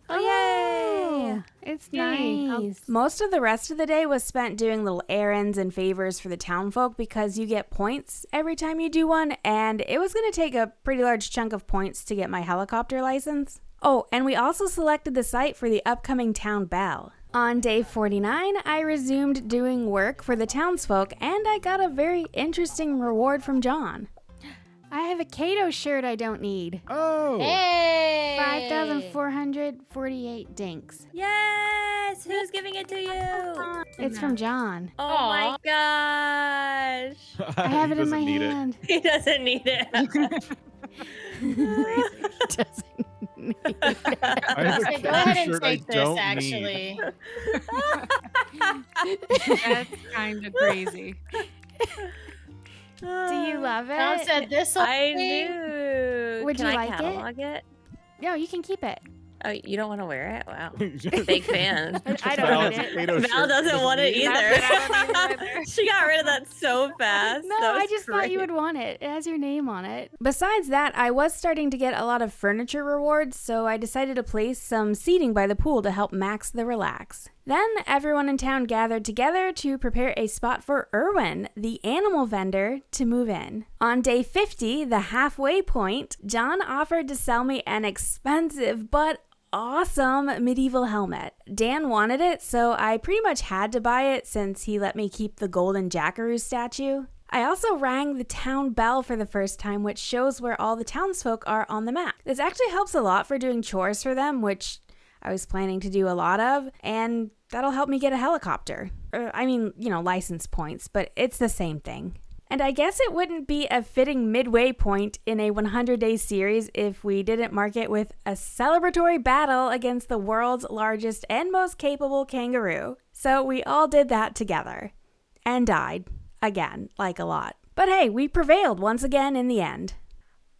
Oh, yay! It's Yay. nice. Most of the rest of the day was spent doing little errands and favors for the townfolk because you get points every time you do one, and it was going to take a pretty large chunk of points to get my helicopter license. Oh, and we also selected the site for the upcoming town bell. On day 49, I resumed doing work for the townsfolk, and I got a very interesting reward from John. I have a Kato shirt I don't need. Oh. Hey! 5,448 dinks. Yes! Who's giving it to you? It's from John. Oh Aw. my gosh. I have He it in my doesn't need it. hand. He doesn't need it. Doesn't need it. I have a Okay, go Kato ahead and shirt I take this, don't need. actually. That's kind of crazy. Do you love Tom it? said this. I do. Would Can you I like it? catalog it? No, you can keep it. Oh, you don't want to wear it? Wow. Big fan. I don't Val's need it. Kato Val shirt doesn't want it need either. I don't need it. She got rid of that so fast. No, That I was just thought you great. would want it. It has your name on it. Besides that, I was starting to get a lot of furniture rewards, so I decided to place some seating by the pool to help max the relax. Then everyone in town gathered together to prepare a spot for Erwin, the animal vendor, to move in. On day 50, the halfway point, John offered to sell me an expensive but awesome medieval helmet. Dan wanted it, so I pretty much had to buy it since he let me keep the golden jackaroo statue. I also rang the town bell for the first time, which shows where all the townsfolk are on the map. This actually helps a lot for doing chores for them, which I was planning to do a lot of, and that'll help me get a helicopter. License points, but it's the same thing. And I guess it wouldn't be a fitting midway point in a 100-day series if we didn't mark it with a celebratory battle against the world's largest and most capable kangaroo. So we all did that together. And died. Again, like a lot. But hey, we prevailed once again in the end.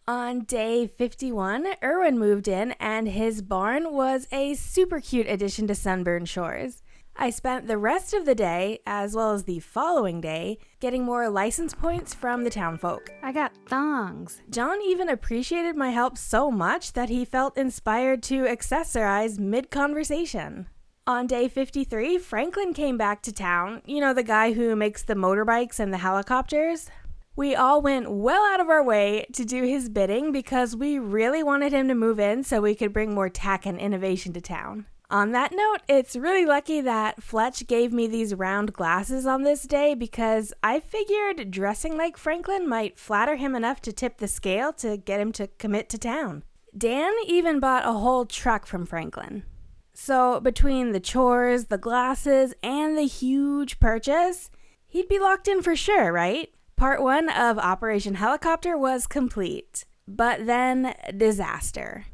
On day 51, Erwin moved in, and his barn was a super cute addition to Sunburn Shores. I spent the rest of the day, as well as the following day, getting more license points from the townfolk. I got thongs. John even appreciated my help so much that he felt inspired to accessorize mid-conversation. On day 53, Franklin came back to town, the guy who makes the motorbikes and the helicopters. We all went well out of our way to do his bidding because we really wanted him to move in so we could bring more tech and innovation to town. On that note, it's really lucky that Fletch gave me these round glasses on this day because I figured dressing like Franklin might flatter him enough to tip the scale to get him to commit to town. Dan even bought a whole truck from Franklin. So between the chores, the glasses, and the huge purchase, he'd be locked in for sure, right? Part 1 of Operation Helicopter was complete. But then, disaster.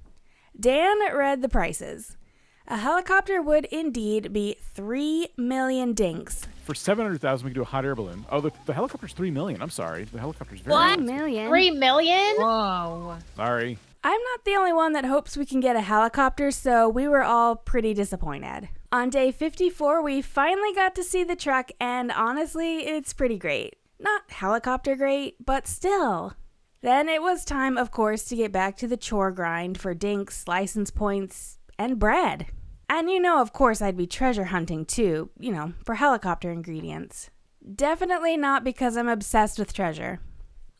Dan read the prices. A helicopter would indeed be 3 million dinks. For 700,000, we can do a hot air balloon. Oh, the helicopter's 3 million. I'm sorry. The helicopter's very What? expensive. 3 million? 3 million? Whoa. Sorry. I'm not the only one that hopes we can get a helicopter, so we were all pretty disappointed. On day 54, we finally got to see the truck, and honestly, it's pretty great. Not helicopter great, but still. Then it was time, of course, to get back to the chore grind for dinks, license points, and bread. And of course, I'd be treasure hunting too, for helicopter ingredients. Definitely not because I'm obsessed with treasure.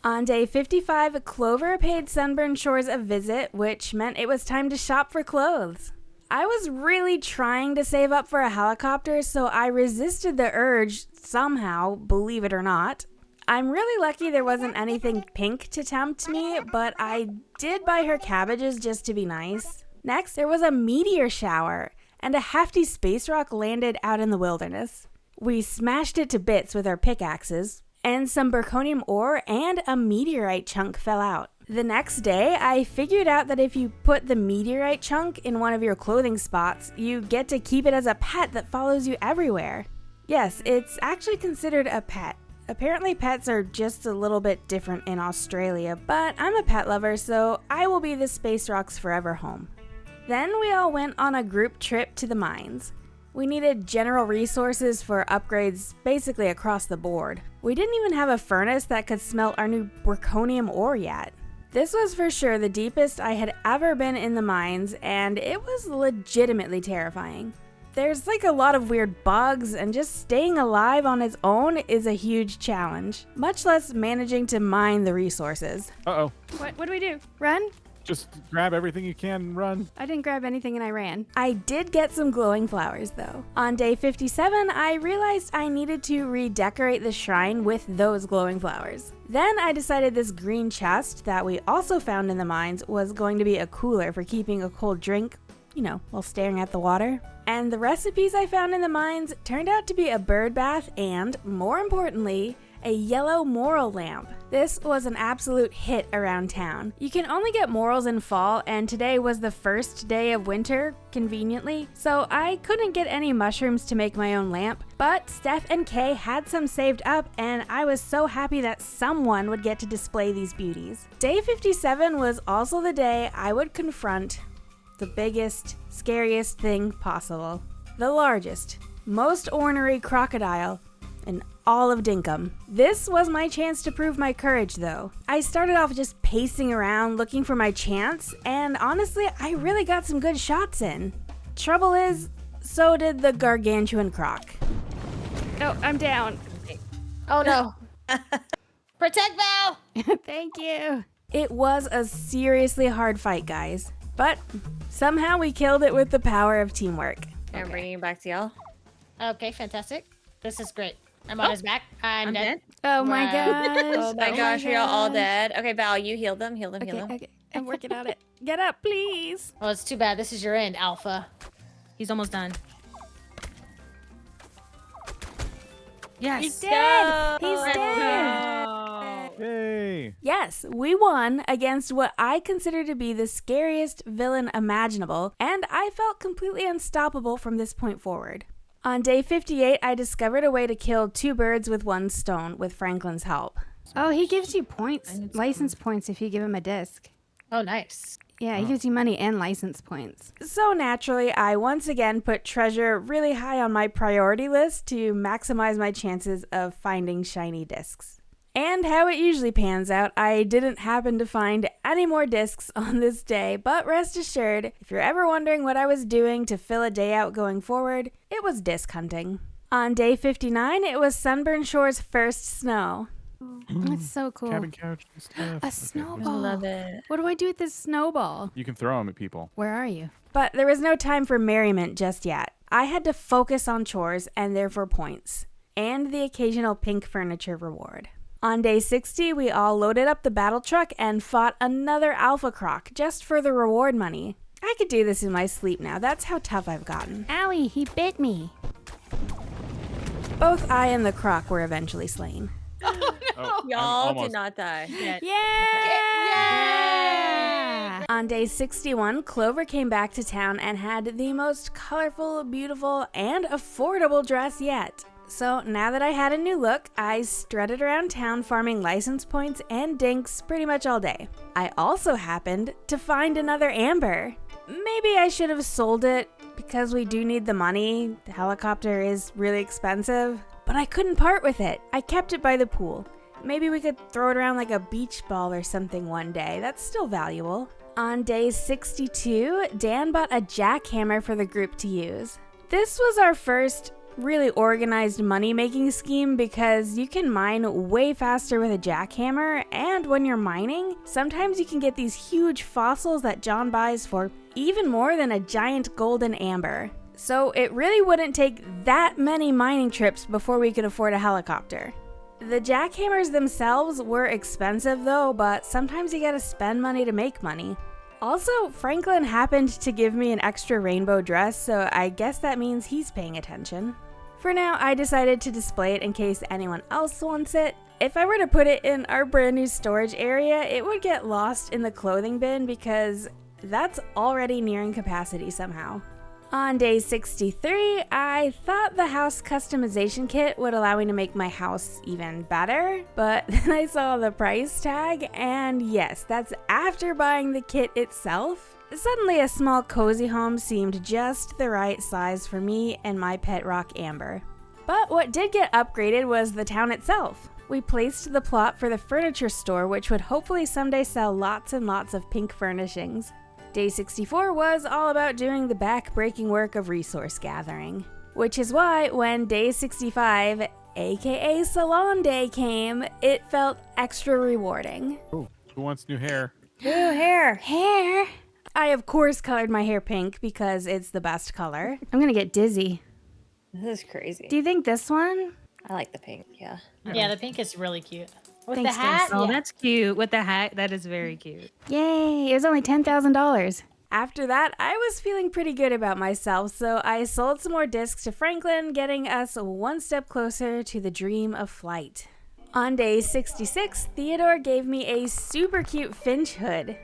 On day 55, Clover paid Sunburn Shores a visit, which meant it was time to shop for clothes. I was really trying to save up for a helicopter, so I resisted the urge somehow, believe it or not. I'm really lucky there wasn't anything pink to tempt me, but I did buy her cabbages just to be nice. Next, there was a meteor shower, and a hefty space rock landed out in the wilderness. We smashed it to bits with our pickaxes, and some zirconium ore and a meteorite chunk fell out. The next day, I figured out that if you put the meteorite chunk in one of your clothing spots, you get to keep it as a pet that follows you everywhere. Yes, it's actually considered a pet. Apparently pets are just a little bit different in Australia, but I'm a pet lover, so I will be the Space Rock's forever home. Then we all went on a group trip to the mines. We needed general resources for upgrades basically across the board. We didn't even have a furnace that could smelt our new zirconium ore yet. This was for sure the deepest I had ever been in the mines, and it was legitimately terrifying. There's like a lot of weird bugs, and just staying alive on its own is a huge challenge, much less managing to mine the resources. Uh-oh. What do we do? Run? Just grab everything you can and run. I didn't grab anything and I ran. I did get some glowing flowers though. On day 57, I realized I needed to redecorate the shrine with those glowing flowers. Then I decided this green chest that we also found in the mines was going to be a cooler for keeping a cold drink, while staring at the water. And the recipes I found in the mines turned out to be a bird bath and, more importantly, a yellow morel lamp. This was an absolute hit around town. You can only get morels in fall, and today was the first day of winter, conveniently, so I couldn't get any mushrooms to make my own lamp, but Steph and Kay had some saved up, and I was so happy that someone would get to display these beauties. Day 57 was also the day I would confront the biggest, scariest thing possible. The largest, most ornery crocodile in all of Dinkum. This was my chance to prove my courage though. I started off just pacing around looking for my chance, and honestly, I really got some good shots in. Trouble is, so did the gargantuan croc. Oh, I'm down. Oh no. Protect Val! Thank you. It was a seriously hard fight, guys. But somehow we killed it with the power of teamwork. I'm bringing it back to y'all. Okay, fantastic. This is great. I'm on his back. I'm dead. Oh my Wow. gosh. Oh my gosh, you're all dead. Okay, Val, you heal them. Heal them. Heal them. Okay. I'm working on it. Get up, please. Well, it's too bad. This is your end, Alpha. He's almost done. Yes. He's dead. He's Let's dead. Yay! Yes, we won against what I consider to be the scariest villain imaginable, and I felt completely unstoppable from this point forward. On day 58, I discovered a way to kill 2 birds with 1 stone with Franklin's help. Oh, he gives you points, license points if you give him a disc. Oh, nice. Yeah, he gives you money and license points. So naturally, I once again put treasure really high on my priority list to maximize my chances of finding shiny discs. And how it usually pans out, I didn't happen to find any more discs on this day, but rest assured, if you're ever wondering what I was doing to fill a day out going forward, it was disc hunting. On day 59, it was Sunburn Shore's first snow. That's so cool. Cabin couch and stuff. A Okay, snowball. Love it. What do I do with this snowball? You can throw them at people. Where are you? But there was no time for merriment just yet. I had to focus on chores and therefore points, and the occasional pink furniture reward. On day 60, we all loaded up the battle truck and fought another Alpha Croc just for the reward money. I could do this in my sleep now. That's how tough I've gotten. Owie, he bit me. Both I and the Croc were eventually slain. Oh, I'm Y'all almost- did not die. Yeah! On day 61, Clover came back to town and had the most colorful, beautiful, and affordable dress yet. So now that I had a new look, I strutted around town farming license points and dinks pretty much all day. I also happened to find another amber. Maybe I should have sold it because we do need the money. The helicopter is really expensive, but I couldn't part with it. I kept it by the pool. Maybe we could throw it around like a beach ball or something one day. That's still valuable. On day 62, Dan bought a jackhammer for the group to use. This was our first really organized money-making scheme because you can mine way faster with a jackhammer, and when you're mining, sometimes you can get these huge fossils that John buys for even more than a giant golden amber. So it really wouldn't take that many mining trips before we could afford a helicopter. The jackhammers themselves were expensive though, but sometimes you gotta spend money to make money. Also, Franklin happened to give me an extra rainbow dress, so I guess that means he's paying attention. For now, I decided to display it in case anyone else wants it. If I were to put it in our brand new storage area, it would get lost in the clothing bin because that's already nearing capacity somehow. On day 63, I thought the house customization kit would allow me to make my house even better, but then I saw the price tag, and yes, that's after buying the kit itself. Suddenly, a small cozy home seemed just the right size for me and my pet rock Amber. But what did get upgraded was the town itself. We placed the plot for the furniture store, which would hopefully someday sell lots and lots of pink furnishings. Day 64 was all about doing the back-breaking work of resource gathering, which is why when day 65, aka Salon Day, came, it felt extra rewarding. Oh, who wants new hair? Ooh, hair. Hair. I of course colored my hair pink because it's the best color. I'm gonna get dizzy. This is crazy. Do you think this one? I like the pink, yeah. Yeah, the pink is really cute. With Thanks, the hat, Oh, yeah. that's cute. With the hat, that is very cute. Yay! It was only $10,000. After that, I was feeling pretty good about myself, so I sold some more discs to Franklin, getting us one step closer to the dream of flight. On day 66, Theodore gave me a super cute Finch hood.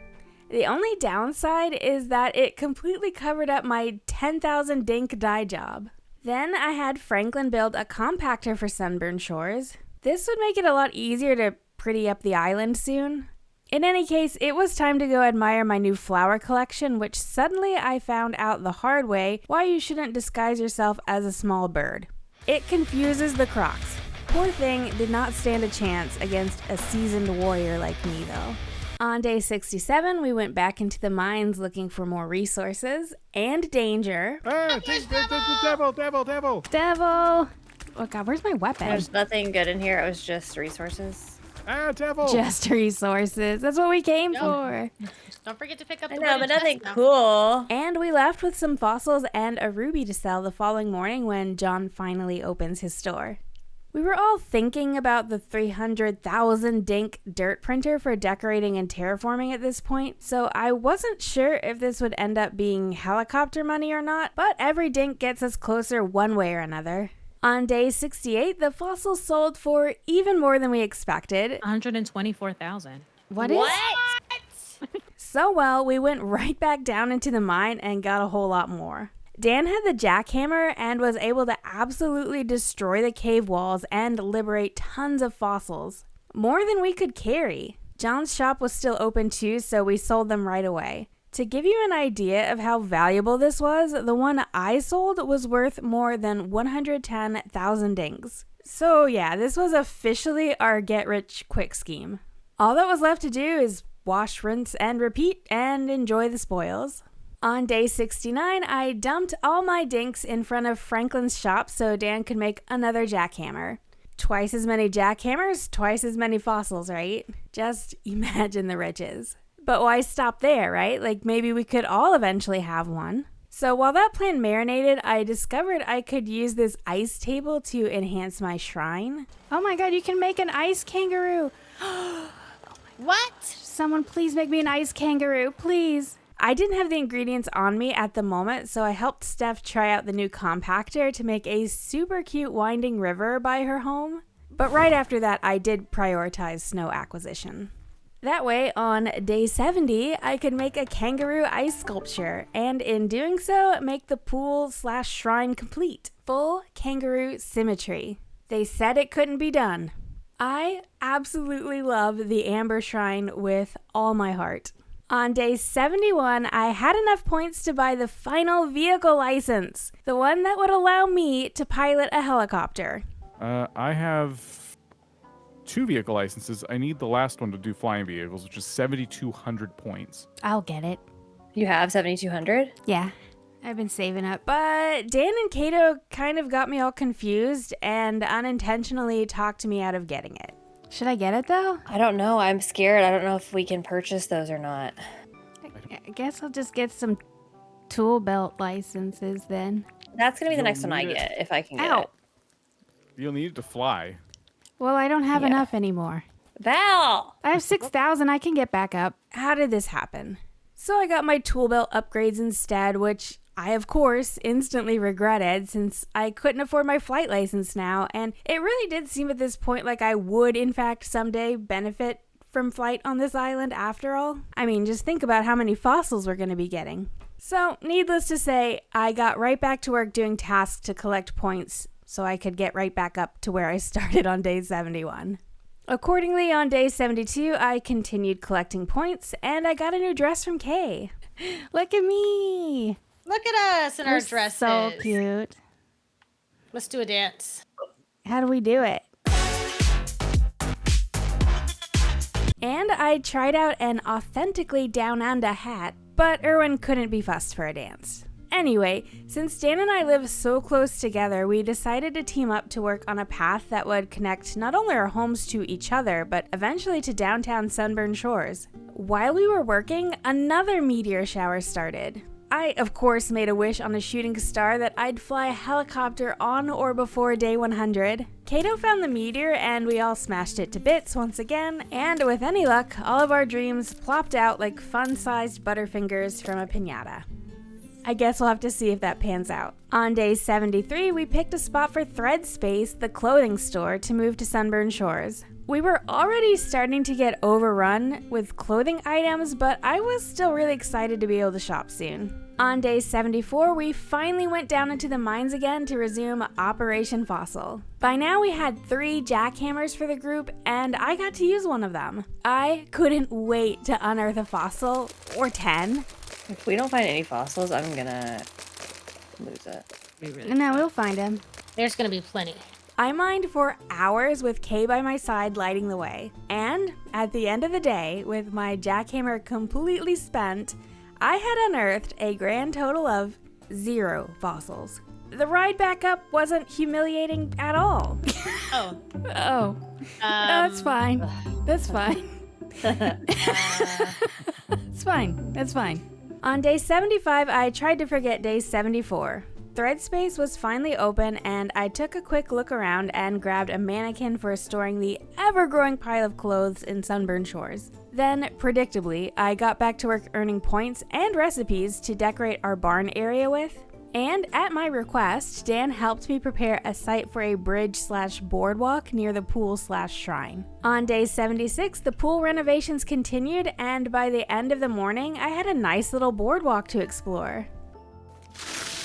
The only downside is that it completely covered up my 10,000 dink dye job. Then I had Franklin build a compactor for Sunburn Shores. This would make it a lot easier to pretty up the island soon. In any case, it was time to go admire my new flower collection, which suddenly I found out the hard way why you shouldn't disguise yourself as a small bird. It confuses the crocs. Poor thing did not stand a chance against a seasoned warrior like me though. On day 67, we went back into the mines looking for more resources and danger. Ah, devil. Devil! Oh god, where's my weapon? There's nothing good in here. It was just resources. Ah, devil. Just resources. That's what we came for. Just don't forget to pick up I the know, but wooden nothing chest now. cool. And we left with some fossils and a ruby to sell the following morning when John finally opens his store. We were all thinking about the 300,000 dink dirt printer for decorating and terraforming at this point, so I wasn't sure if this would end up being helicopter money or not, but every dink gets us closer one way or another. On day 68, the fossils sold for even more than we expected. 124,000. What is? So well, we went right back down into the mine and got a whole lot more. Dan had the jackhammer and was able to absolutely destroy the cave walls and liberate tons of fossils. More than we could carry. John's shop was still open too, so we sold them right away. To give you an idea of how valuable this was, the one I sold was worth more than 110,000 dings. So yeah, this was officially our get-rich-quick scheme. All that was left to do is wash, rinse, and repeat, and enjoy the spoils. On day 69, I dumped all my dinks in front of Franklin's shop so Dan could make another jackhammer. Twice as many jackhammers, twice as many fossils, right? Just imagine the riches. But why stop there, right? Like maybe we could all eventually have one. So while that plan marinated, I discovered I could use this ice table to enhance my shrine. Oh my god, you can make an ice kangaroo! What? Someone please make me an ice kangaroo, please. I didn't have the ingredients on me at the moment, so I helped Steph try out the new compactor to make a super cute winding river by her home. But right after that, I did prioritize snow acquisition. That way, on day 70, I could make a kangaroo ice sculpture, and in doing so, make the pool/shrine complete. Full kangaroo symmetry. They said it couldn't be done. I absolutely love the Amber Shrine with all my heart. On day 71, I had enough points to buy the final vehicle license, the one that would allow me to pilot a helicopter. I have 2 vehicle licenses. I need the last one to do flying vehicles, which is 7,200 points. I'll get it. You have 7,200? Yeah, I've been saving up. But Dan and Kato kind of got me all confused and unintentionally talked me out of getting it. Should I get it though? I don't know. I'm scared. I don't know if we can purchase those or not. I guess I'll just get some tool belt licenses then. That's going to be the You'll next one I need it. get if I can get Ow. it. You'll need it to fly. Well, I don't have Yeah. enough anymore. Val! I have 6,000. I can get back up. How did this happen? So I got my tool belt upgrades instead, which I, of course, instantly regretted since I couldn't afford my flight license now, and it really did seem at this point like I would, in fact, someday benefit from flight on this island after all. I mean, just think about how many fossils we're going to be getting. So, needless to say, I got right back to work doing tasks to collect points so I could get right back up to where I started on day 71. Accordingly, on day 72, I continued collecting points, and I got a new dress from Kay. Look at me! Look at us in our We're dresses. so cute. Let's do a dance. How do we do it? And I tried out an authentically down under hat, but Erwin couldn't be fussed for a dance. Anyway, since Dan and I live so close together, we decided to team up to work on a path that would connect not only our homes to each other, but eventually to downtown Sunburn Shores. While we were working, another meteor shower started. I, of course, made a wish on a shooting star that I'd fly a helicopter on or before day 100. Kato found the meteor and we all smashed it to bits once again, and with any luck, all of our dreams plopped out like fun-sized butterfingers from a piñata. I guess we'll have to see if that pans out. On day 73, we picked a spot for Thread Space, the clothing store, to move to Sunburn Shores. We were already starting to get overrun with clothing items, but I was still really excited to be able to shop soon. On day 74, we finally went down into the mines again to resume Operation Fossil. By now we had 3 jackhammers for the group, and I got to use one of them. I couldn't wait to unearth a fossil, or 10. If we don't find any fossils, I'm gonna lose it. No, we'll find him. There's gonna be plenty. I mined for hours with Kay by my side lighting the way. And at the end of the day, with my jackhammer completely spent, I had unearthed a grand total of 0 fossils. The ride back up wasn't humiliating at all. Oh. Oh, that's fine. That's fine. It's fine. That's fine. On day 75, I tried to forget day 74. Thread space was finally open, and I took a quick look around and grabbed a mannequin for storing the ever-growing pile of clothes in Sunburned Shores. Then, predictably, I got back to work earning points and recipes to decorate our barn area with. And at my request, Dan helped me prepare a site for a bridge/boardwalk near the pool/shrine. On day 76, the pool renovations continued, and by the end of the morning, I had a nice little boardwalk to explore.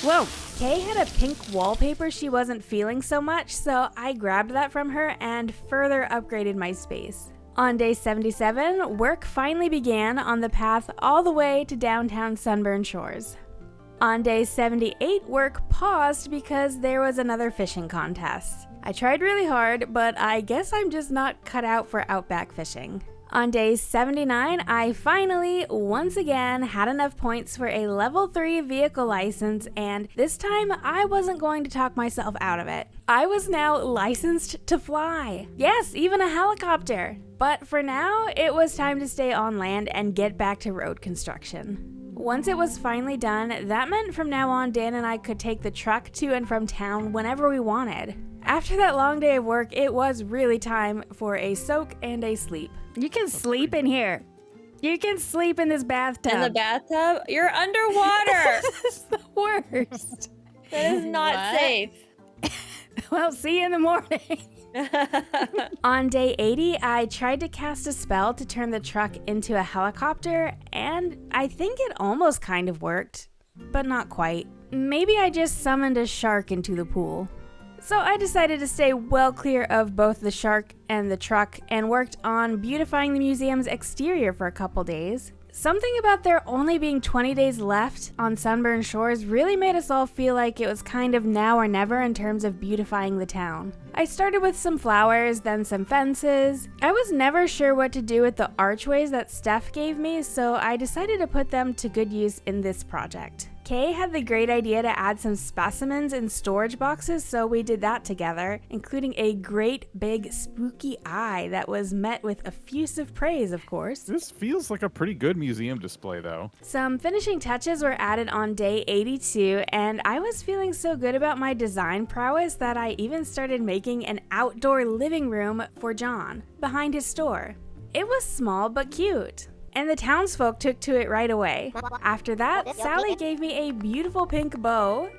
Whoa! Kay had a pink wallpaper she wasn't feeling so much, so I grabbed that from her and further upgraded my space. On day 77, work finally began on the path all the way to downtown Sunburned Shores. On day 78, work paused because there was another fishing contest. I tried really hard, but I guess I'm just not cut out for outback fishing. On day 79, I finally, once again, had enough points for a level 3 vehicle license, and this time I wasn't going to talk myself out of it. I was now licensed to fly. Yes, even a helicopter. But for now, it was time to stay on land and get back to road construction. Once it was finally done, that meant from now on Dan and I could take the truck to and from town whenever we wanted. After that long day of work, it was really time for a soak and a sleep. You can sleep in here. You can sleep in this bathtub. In the bathtub? You're underwater. This is the worst. That is not What? safe. Well, see you in the morning. On day 80, I tried to cast a spell to turn the truck into a helicopter, and I think it almost kind of worked, but not quite. Maybe I just summoned a shark into the pool. So I decided to stay well clear of both the shark and the truck and worked on beautifying the museum's exterior for a couple days. Something about there only being 20 days left on Sunburned Shores really made us all feel like it was kind of now or never in terms of beautifying the town. I started with some flowers, then some fences. I was never sure what to do with the archways that Steph gave me, so I decided to put them to good use in this project. Kay had the great idea to add some specimens in storage boxes, so we did that together, including a great big spooky eye that was met with effusive praise, of course. This feels like a pretty good museum display, though. Some finishing touches were added on day 82, and I was feeling so good about my design prowess that I even started making an outdoor living room for John, behind his store. It was small but cute, and the townsfolk took to it right away. After that, Sally gave me a beautiful pink bow.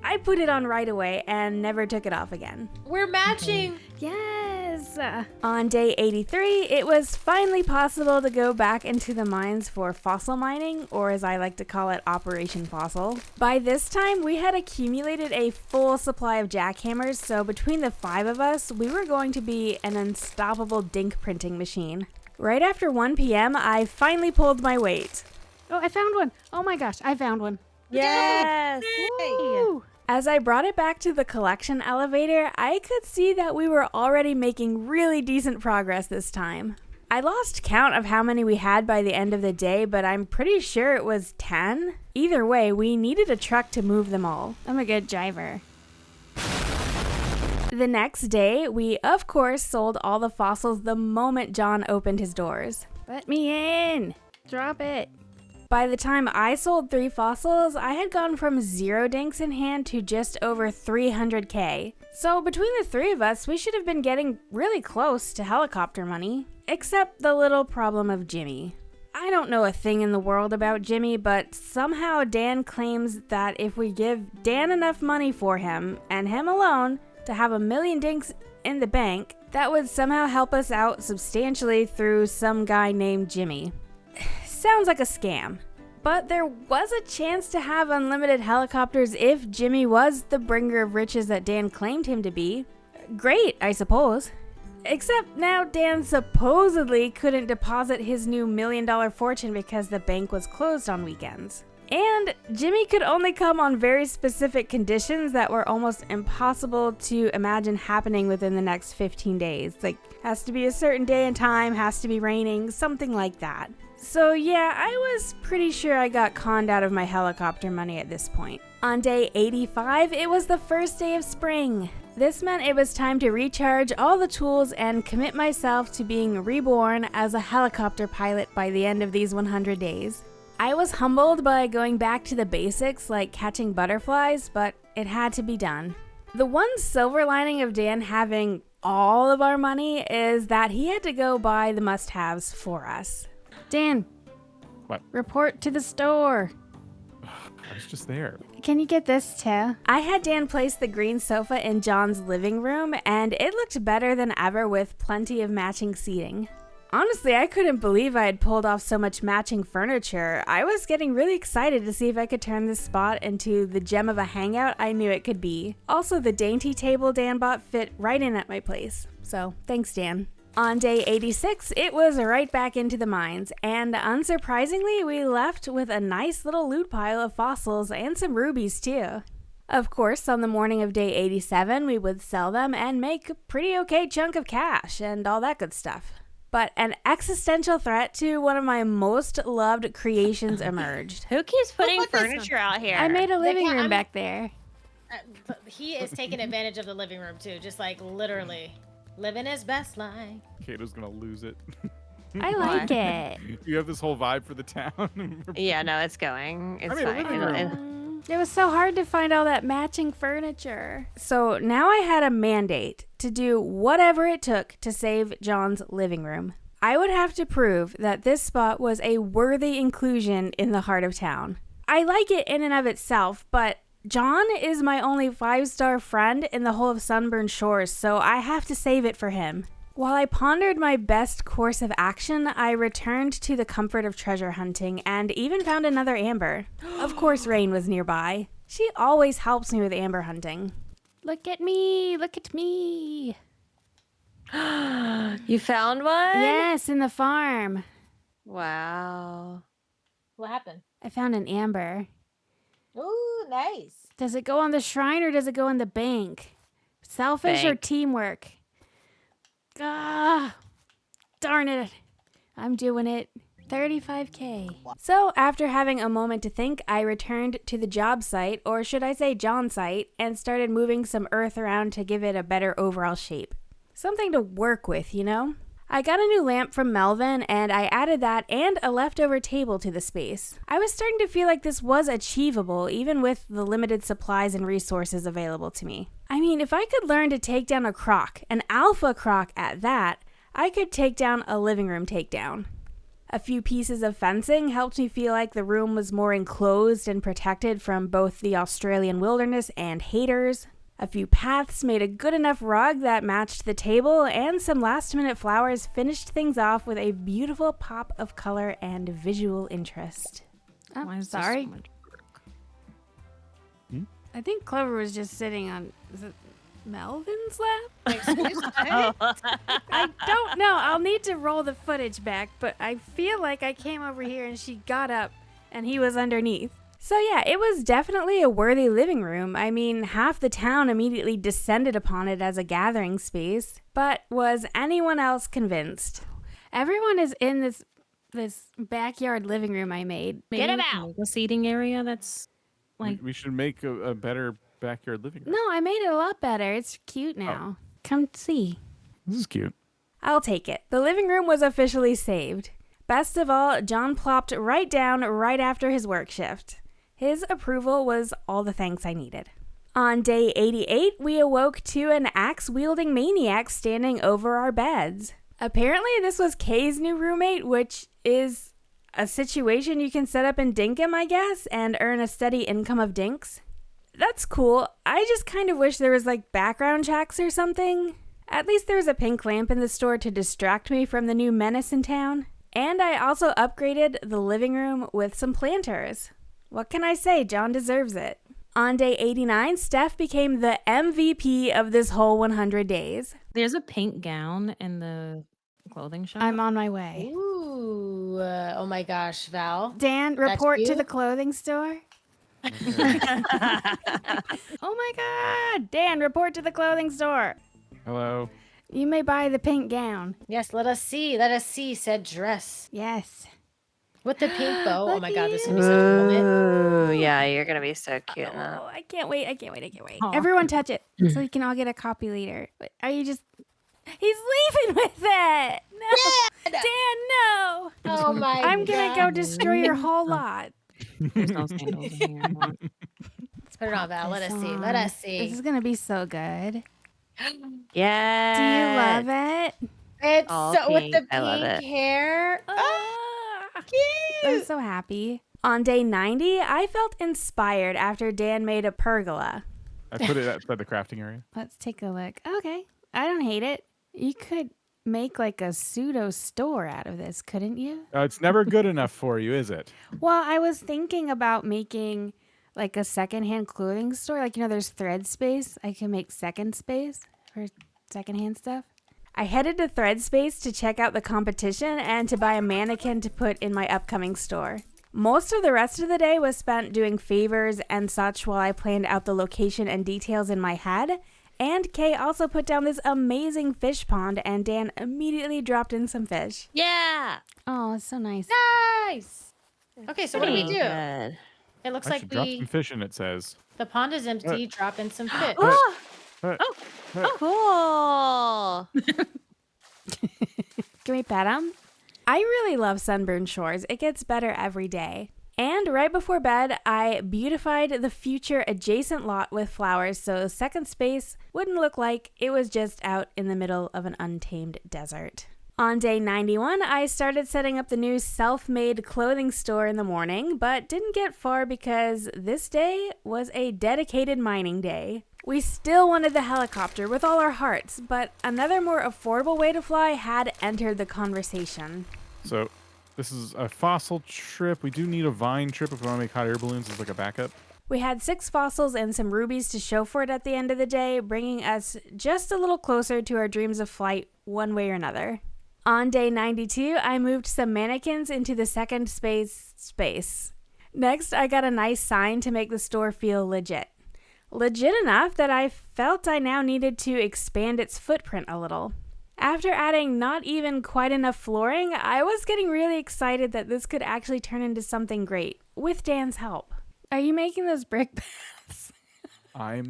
I put it on right away and never took it off again. We're matching. Yes! On day 83, it was finally possible to go back into the mines for fossil mining, or as I like to call it, Operation Fossil. By this time, we had accumulated a full supply of jackhammers, so between the 5 of us, we were going to be an unstoppable dink printing machine. Right after 1 p.m., I finally pulled my weight. Oh, I found one. Oh my gosh, I found one. Yes. Woo! As I brought it back to the collection elevator, I could see that we were already making really decent progress this time. I lost count of how many we had by the end of the day, but I'm pretty sure it was 10. Either way, we needed a truck to move them all. I'm a good driver. The next day, we of course sold all the fossils the moment John opened his doors. Let me in. Drop it. By the time I sold 3 fossils, I had gone from 0 dinks in hand to just over 300k. So between the 3 of us, we should have been getting really close to helicopter money. Except the little problem of Jimmy. I don't know a thing in the world about Jimmy, but somehow Dan claims that if we give Dan enough money for him, and him alone, to have 1 million dinks in the bank, that would somehow help us out substantially through some guy named Jimmy. Sounds like a scam. But there was a chance to have unlimited helicopters if Jimmy was the bringer of riches that Dan claimed him to be. Great, I suppose. Except now Dan supposedly couldn't deposit his new $1 million fortune because the bank was closed on weekends. And Jimmy could only come on very specific conditions that were almost impossible to imagine happening within the next 15 days. Like, has to be a certain day and time, has to be raining, something like that. So yeah, I was pretty sure I got conned out of my helicopter money at this point. On day 85, it was the first day of spring. This meant it was time to recharge all the tools and commit myself to being reborn as a helicopter pilot by the end of these 100 days. I was humbled by going back to the basics like catching butterflies, but it had to be done. The one silver lining of Dan having all of our money is that he had to go buy the must-haves for us. Dan. What? Report to the store. I was just there. Can you get this too? I had Dan place the green sofa in John's living room, and it looked better than ever with plenty of matching seating. Honestly, I couldn't believe I had pulled off so much matching furniture. I was getting really excited to see if I could turn this spot into the gem of a hangout I knew it could be. Also, the dainty table Dan bought fit right in at my place. So, thanks, Dan. On day 86, it was right back into the mines, and unsurprisingly, we left with a nice little loot pile of fossils and some rubies too. Of course, on the morning of day 87, we would sell them and make a pretty okay chunk of cash and all that good stuff. But an existential threat to one of my most loved creations emerged. Who keeps putting put this furniture out here? I made a living room I'm- back there. He is taking advantage of the living room too, just like literally living his best life. Kato's gonna lose it. I like it. You have this whole vibe for the town. Yeah, no, it's going. It's I made a fine. living room. It was so hard to find all that matching furniture. So now I had a mandate to do whatever it took to save John's living room. I would have to prove that this spot was a worthy inclusion in the heart of town. I like it in and of itself, but John is my only 5-star friend in the whole of Sunburn Shores, so I have to save it for him. While I pondered my best course of action, I returned to the comfort of treasure hunting and even found another amber. Of course, Rain was nearby. She always helps me with amber hunting. Look at me. Look at me. You found one? Yes, in the farm. Wow. What happened? I found an amber. Ooh, nice. Does it go on the shrine or does it go in the bank? Selfish or Bank. teamwork? Ah, darn it. I'm doing it. 35K. So, after having a moment to think, I returned to the job site, or should I say John's site, and started moving some earth around to give it a better overall shape. Something to work with, you know? I got a new lamp from Melvin, and I added that and a leftover table to the space. I was starting to feel like this was achievable, even with the limited supplies and resources available to me. I mean, if I could learn to take down a croc, an alpha croc at that, I could take down a living room takedown. A few pieces of fencing helped me feel like the room was more enclosed and protected from both the Australian wilderness and haters. A few paths made a good enough rug that matched the table, and some last-minute flowers finished things off with a beautiful pop of color and visual interest. Oh, Why is there sorry. so much I think Clover was just sitting on, is it Melvin's lap? Excuse me. I don't know. I'll need to roll the footage back, but I feel like I came over here and she got up and he was underneath. So yeah, it was definitely a worthy living room. I mean, half the town immediately descended upon it as a gathering space. But was anyone else convinced? Everyone is in this backyard living room I made. Get him Mm. out. The seating area that's like We should make a better backyard living room. No, I made it a lot better. It's cute now. Come see. This is cute. I'll take it. The living room was officially saved. Best of all, John plopped right down right after his work shift. His approval was all the thanks I needed. On day 88, we awoke to an axe-wielding maniac standing over our beds. Apparently, this was Kay's new roommate, which is a situation you can set up in Dinkum, I guess, and earn a steady income of dinks. That's cool. I just kind of wish there was like background checks or something. At least there was a pink lamp in the store to distract me from the new menace in town. And I also upgraded the living room with some planters. What can I say? John deserves it. On day 89, Steph became the MVP of this whole 100 days. there's a pink gown in the clothing shop. I'm on my way. Ooh. Oh my gosh, Val. Dan, report to you? the clothing store. Oh my god! Dan, report to the clothing store. Hello. You may buy the pink gown. Yes, let us see. Let us see said dress. Yes. With the pink bow. Oh my god, this is gonna be Look such a moment. Ooh, yeah, you're gonna be so cute in that. Oh, I can't wait. I can't wait. Aw. Everyone touch it so you can all get a copy later. Wait, are you just... He's leaving with it! No! Dan, no! Oh my I'm gonna go god. destroy your whole lot. There's no sandals in here. Put it on, Val. Let us see. Let us see. This is gonna be so good. Yeah. Do you love it? It's all so with the pink. I love pink it. hair. Ah, Cute. I'm so happy. On day 90, I felt inspired after Dan made a pergola. I put it outside the crafting area. Let's take a look. Okay, I don't hate it. You could make like a pseudo store out of this, couldn't you? It's never good enough for you, is it? Well, I was thinking about making like a secondhand clothing store. Like, there's Thread Space. I can make Second Space for secondhand stuff. I headed to Thread Space to check out the competition and to buy a mannequin to put in my upcoming store. Most of the rest of the day was spent doing favors and such while I planned out the location and details in my head. And Kay also put down this amazing fish pond, and Dan immediately dropped in some fish. Yeah. Oh, it's so nice. Nice. Okay, so what do we do? Good. It looks I like should drop some fish in, it says. the pond is empty. Drop in some fish. Uh, Cool. Can we pet him? I really love Sunburn Shores. It gets better every day. And right before bed, I beautified the future adjacent lot with flowers so Second Space wouldn't look like it was just out in the middle of an untamed desert. On day 91, I started setting up the new self-made clothing store in the morning, but didn't get far because this day was a dedicated mining day. We still wanted the helicopter with all our hearts, but another more affordable way to fly had entered the conversation. So, this is a fossil trip. We do need a vine trip if we want to make hot air balloons as like a backup. We had 6 fossils and some rubies to show for it at the end of the day, bringing us just a little closer to our dreams of flight one way or another. On day 92, I moved some mannequins into the Second space. Next, I got a nice sign to make the store feel legit. Legit enough that I felt I now needed to expand its footprint a little. After adding not even quite enough flooring, I was getting really excited that this could actually turn into something great, with Dan's help. Are you making those brick baths? I'm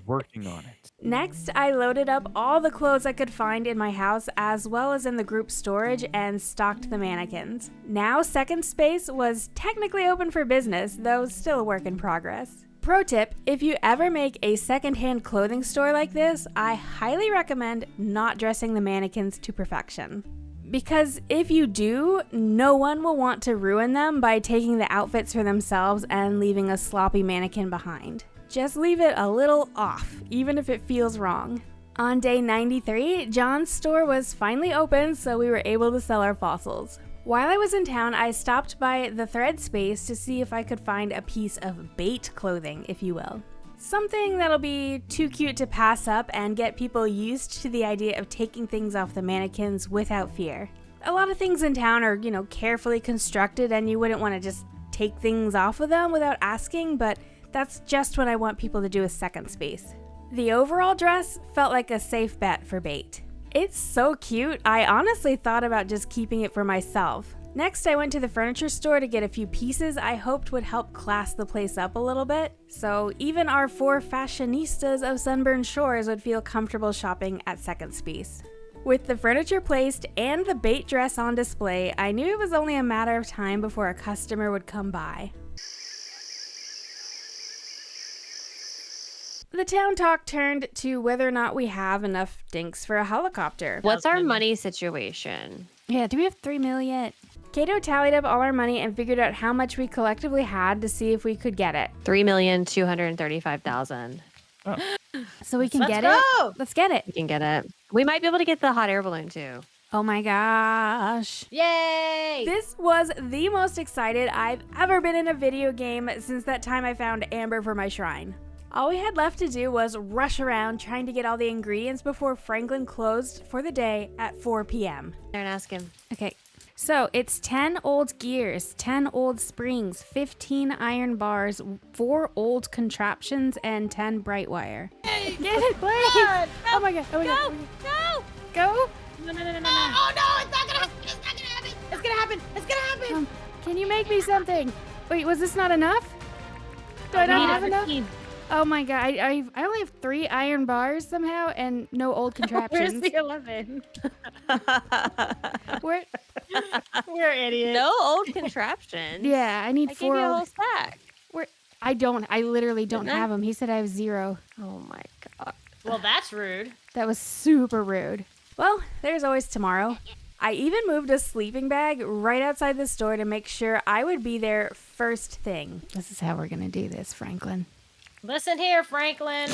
working on it. Next, I loaded up all the clothes I could find in my house as well as in the group storage and stocked the mannequins. Now, Second Space was technically open for business, though still a work in progress. Pro tip, if you ever make a secondhand clothing store like this, I highly recommend not dressing the mannequins to perfection. Because if you do, no one will want to ruin them by taking the outfits for themselves and leaving a sloppy mannequin behind. Just leave it a little off, even if it feels wrong. On day 93, John's store was finally open, so we were able to sell our fossils. While I was in town, I stopped by the Thread Space to see if I could find a piece of bait clothing, if you will. Something that'll be too cute to pass up and get people used to the idea of taking things off the mannequins without fear. A lot of things in town are, carefully constructed and you wouldn't want to just take things off of them without asking, but that's just what I want people to do with Second Space. The overall dress felt like a safe bet for bait. It's so cute, I honestly thought about just keeping it for myself. Next, I went to the furniture store to get a few pieces I hoped would help class the place up a little bit, so even our 4 fashionistas of Sunburn Shores would feel comfortable shopping at Second Space. With the furniture placed and the bait dress on display, I knew it was only a matter of time before a customer would come by. The town talk turned to whether or not we have enough dinks for a helicopter. What's our money situation? Yeah, do we have 3 mil yet? Kato tallied up all our money and figured out how much we collectively had to see if we could get it. 3,235,000. Oh. So we can Let's get go! it? Let's get it. We can get it. We might be able to get the hot air balloon too. Oh my gosh. Yay! This was the most excited I've ever been in a video game since that time I found Amber for my shrine. All we had left to do was rush around trying to get all the ingredients before Franklin closed for the day at 4 p.m. There and ask him. Okay. So it's 10 old gears, 10 old springs, 15 iron bars, 4 old contraptions, and 10 bright wire. Get it, Blake! God. Oh my god, oh my god. No! Go! No! Oh no! It's not gonna happen! It's not gonna happen! It's gonna happen! It's gonna happen! Can you make me something? Wait, was this not enough? Do I not have enough? Oh my god, I only have 3 iron bars somehow and no old Where's contraptions. the 11? Where? We're idiots. No old contraptions. Yeah, I need I gave 4 you a old. whole stack. I literally don't Didn't I? have them. He said I have 0. Oh my god. Well, that's rude. That was super rude. Well, there's always tomorrow. I even moved a sleeping bag right outside the store to make sure I would be there first thing. This is how we're gonna do this, Franklin. Listen here, Franklin.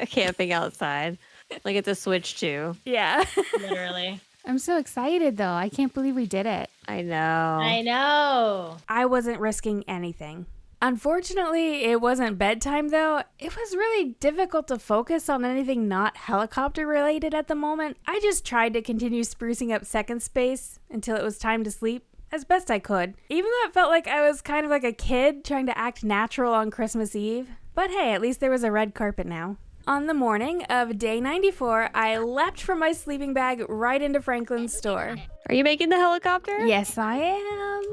Camping outside. Like it's a switch too. Yeah. Literally. I'm so excited though. I can't believe we did it. I know. I know. I wasn't risking anything. Unfortunately, it wasn't bedtime though. It was really difficult to focus on anything not helicopter related at the moment. I just tried to continue sprucing up second space until it was time to sleep as best I could, even though it felt like I was kind of like a kid trying to act natural on Christmas Eve. But hey, at least there was a red carpet now. On the morning of day 94, I leapt from my sleeping bag right into Franklin's store. Are you making the helicopter? Yes, I am.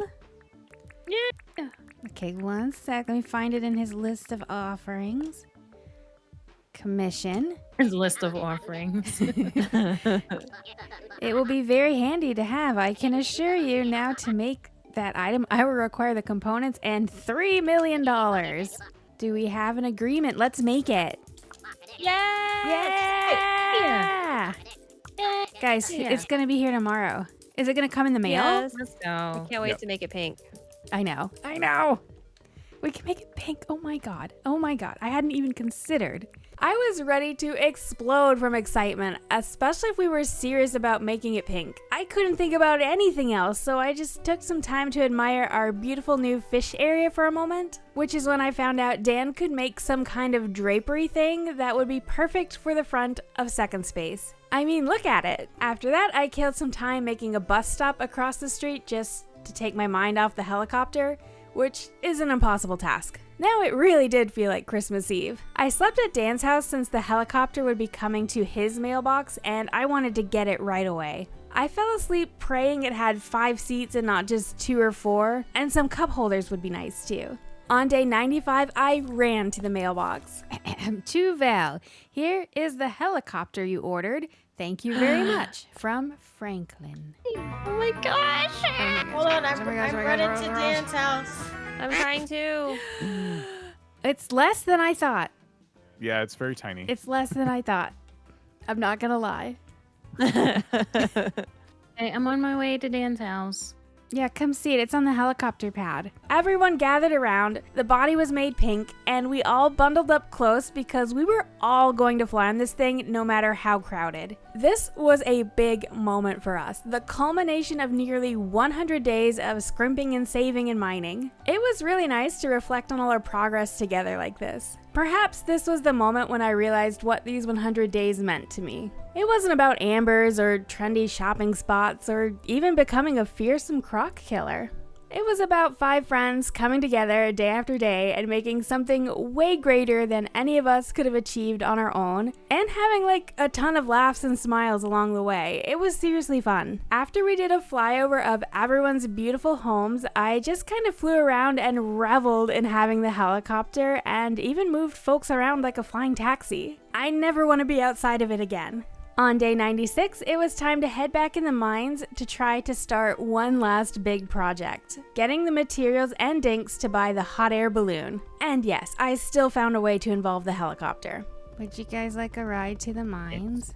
Yeah. Okay, one sec. Let me find it in his list of offerings. Commission. His list of offerings. It will be very handy to have, I can assure you. Now to make that item, I will require the components and $3 million. Do we have an agreement? Let's make it. Yeah! Guys, it's going to be here tomorrow. Is it going to come in the mail? Yes. Let's go. I can't wait Yep. to make it pink. I know. We can make it pink. Oh my god. I hadn't even considered. I was ready to explode from excitement, especially if we were serious about making it pink. I couldn't think about anything else, so I just took some time to admire our beautiful new fish area for a moment, which is when I found out Dan could make some kind of drapery thing that would be perfect for the front of second space. I mean, look at it. After that, I killed some time making a bus stop across the street just to take my mind off the helicopter, which is an impossible task. Now it really did feel like Christmas Eve. I slept at Dan's house since the helicopter would be coming to his mailbox, and I wanted to get it right away. I fell asleep praying it had 5 seats and not just 2 or 4, and some cup holders would be nice too. On day 95, I ran to the mailbox. To Val, here is the helicopter you ordered. Thank you very much. From Franklin. Oh my gosh. Hold on, I'm running to Dan's house. I'm trying to. It's less than I thought. Yeah, it's very tiny. It's less than I thought. I'm not gonna lie. Hey, I'm on my way to Dan's house. Yeah, come see it. It's on the helicopter pad. Everyone gathered around, the body was made pink, and we all bundled up close because we were all going to fly on this thing no matter how crowded. This was a big moment for us, the culmination of nearly 100 days of scrimping and saving and mining. It was really nice to reflect on all our progress together like this. Perhaps this was the moment when I realized what these 100 days meant to me. It wasn't about ambers or trendy shopping spots or even becoming a fearsome croc killer. It was about 5 friends coming together day after day and making something way greater than any of us could have achieved on our own, and having like a ton of laughs and smiles along the way. It was seriously fun. After we did a flyover of everyone's beautiful homes, I just kind of flew around and reveled in having the helicopter and even moved folks around like a flying taxi. I never want to be outside of it again. On day 96, it was time to head back in the mines to try to start one last big project, getting the materials and dinks to buy the hot air balloon. And yes, I still found a way to involve the helicopter. Would you guys like a ride to the mines?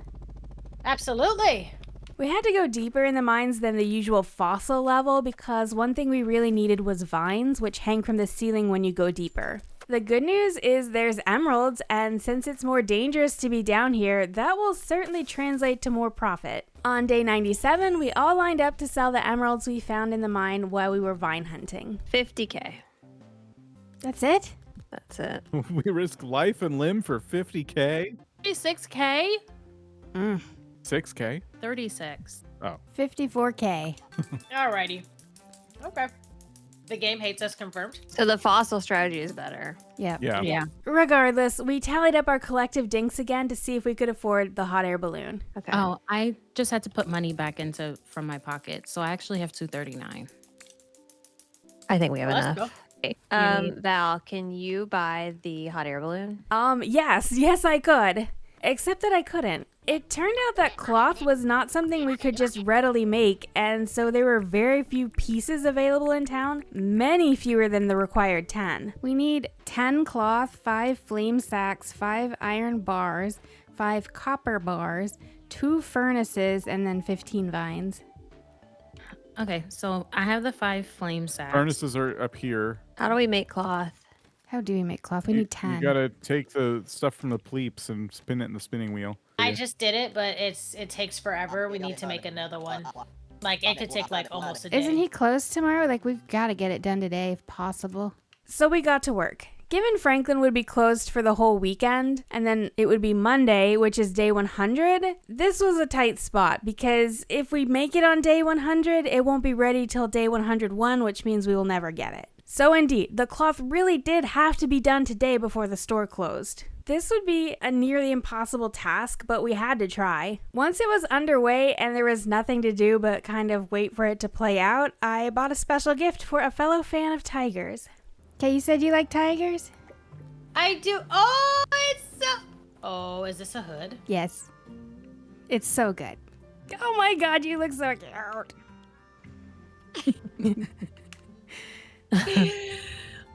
Absolutely. We had to go deeper in the mines than the usual fossil level because one thing we really needed was vines, which hang from the ceiling when you go deeper. The good news is there's emeralds, and since it's more dangerous to be down here, that will certainly translate to more profit. On day 97, we all lined up to sell the emeralds we found in the mine while we were vine hunting. 50K. That's it? That's it. We risk life and limb for 50K? 36K? 6K? 36. Oh. 54K. Alrighty. Okay. The game hates us confirmed. So the fossil strategy is better. Yep. Yeah. Yeah. Regardless, we tallied up our collective dinks again to see if we could afford the hot air balloon. Okay. Oh, I just had to put money back into from my pocket, so I actually have 239. I think we have Let's enough. go. Okay. Val, can you buy the hot air balloon? Yes, I could. Except that I couldn't. It turned out that cloth was not something we could just readily make, and so there were very few pieces available in town, many fewer than the required 10. We need 10 cloth, 5 flame sacks, 5 iron bars, 5 copper bars, 2 furnaces, and then 15 vines. Okay, so I have the 5 flame sacks. Furnaces are up here. How do we make cloth? How do we make cloth? We need 10. You gotta take the stuff from the pleeps and spin it in the spinning wheel. I just did it, but it takes forever. We need to make another one. Like it could take like almost a day. Isn't he closed tomorrow? Like, we've got to get it done today if possible. So we got to work. Given Franklin would be closed for the whole weekend, and then it would be Monday, which is day 100, this was a tight spot because if we make it on day 100, it won't be ready till day 101, which means we will never get it. So indeed, the cloth really did have to be done today before the store closed. This would be a nearly impossible task, but we had to try. Once it was underway and there was nothing to do but kind of wait for it to play out, I bought a special gift for a fellow fan of tigers. Okay, you said you like tigers? I do. Oh, it's so. Oh, is this a hood? Yes. It's so good. Oh my god, you look so cute.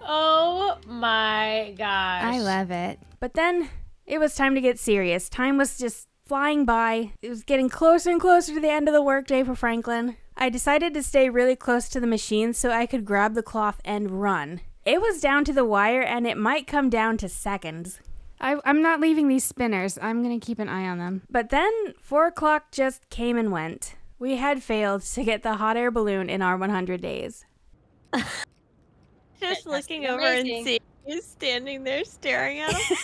Oh my gosh. I love it. But then it was time to get serious. Time was just flying by. It was getting closer and closer to the end of the workday for Franklin. I decided to stay really close to the machine so I could grab the cloth and run. It was down to the wire and it might come down to seconds. I'm not leaving these spinners. I'm going to keep an eye on them. But then 4 o'clock just came and went. We had failed to get the hot air balloon in our 100 days. Just That must looking be over amazing. and seeing you standing there staring at him.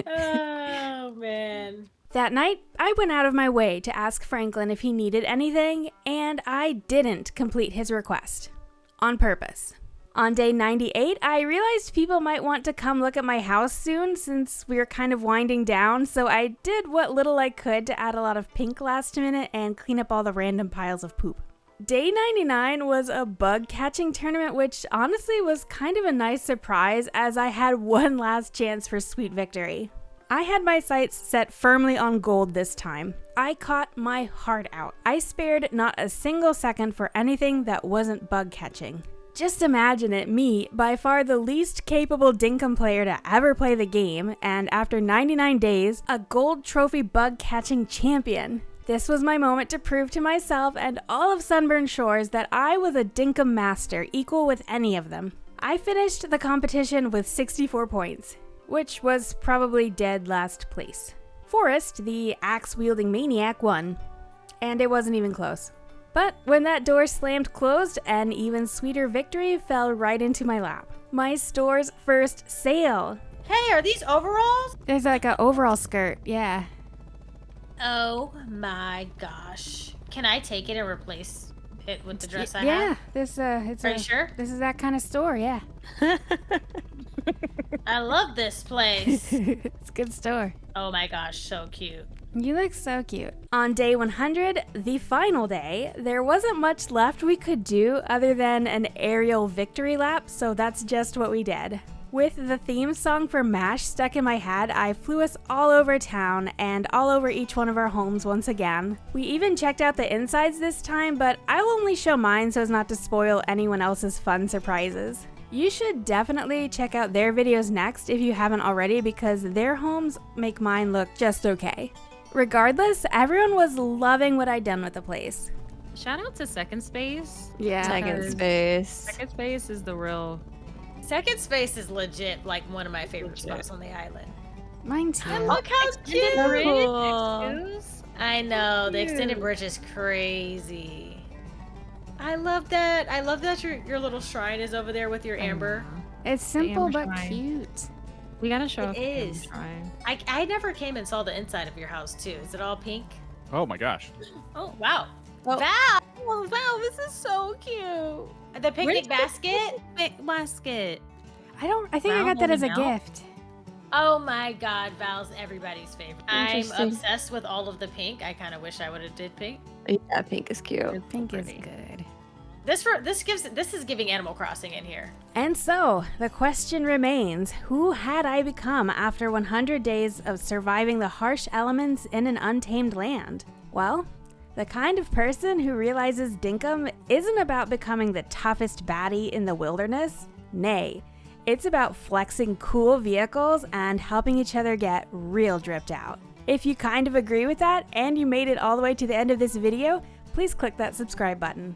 Oh man. That night, I went out of my way to ask Franklin if he needed anything, and I didn't complete his request. On purpose. On day 98, I realized people might want to come look at my house soon since we were kind of winding down, so I did what little I could to add a lot of pink last minute and clean up all the random piles of poop. Day 99 was a bug catching tournament, which honestly was kind of a nice surprise as I had one last chance for sweet victory. I had my sights set firmly on gold this time. I caught my heart out. I spared not a single second for anything that wasn't bug catching. Just imagine it, me, by far the least capable Dinkum player to ever play the game, and after 99 days, a gold trophy bug catching champion. This was my moment to prove to myself and all of Sunburn Shores that I was a Dinkum master equal with any of them. I finished the competition with 64 points, which was probably dead last place. Forrest, the axe-wielding maniac, won, and it wasn't even close. But when that door slammed closed, an even sweeter victory fell right into my lap. My store's first sale. Hey, are these overalls? There's like an overall skirt. Yeah. Oh my gosh. Can I take it and replace it with the dress I Yeah. have? It's Are you sure? This is that kind of store. Yeah. I love this place. It's a good store. Oh my gosh, so cute. You look so cute. On day 100, the final day, there wasn't much left we could do other than an aerial victory lap, so that's just what we did. With the theme song for MASH stuck in my head, I flew us all over town and all over each one of our homes once again. We even checked out the insides this time, but I'll only show mine so as not to spoil anyone else's fun surprises. You should definitely check out their videos next if you haven't already because their homes make mine look just okay. Regardless, everyone was loving what I'd done with the place. Shout out to Second Space. Yeah. Second Because space. Second Space is the real. Second Space is legit like one of my favorite spots on the island. Mine too. Look how cute! Cool. I know, the extended bridge is crazy. I love that. I love that your little shrine is over there with your amber. It's simple amber but shrine. cute. We gotta show It off. is. Trying. I never came and saw the inside of your house too. Is it all pink? Oh my gosh. Oh wow. Oh. Val, Oh wow, this is so cute. the picnic basket. Basket. I think I Wow, got that as a holding out? gift. Oh my God, Val's everybody's favorite. I'm Interesting. obsessed with all of the pink. I kind of wish I would have did pink. Yeah, pink is cute. Pink is good. This is giving Animal Crossing in here. And so, the question remains, who had I become after 100 days of surviving the harsh elements in an untamed land? Well, the kind of person who realizes Dinkum isn't about becoming the toughest baddie in the wilderness. Nay, it's about flexing cool vehicles and helping each other get real dripped out. If you kind of agree with that and you made it all the way to the end of this video, please click that subscribe button.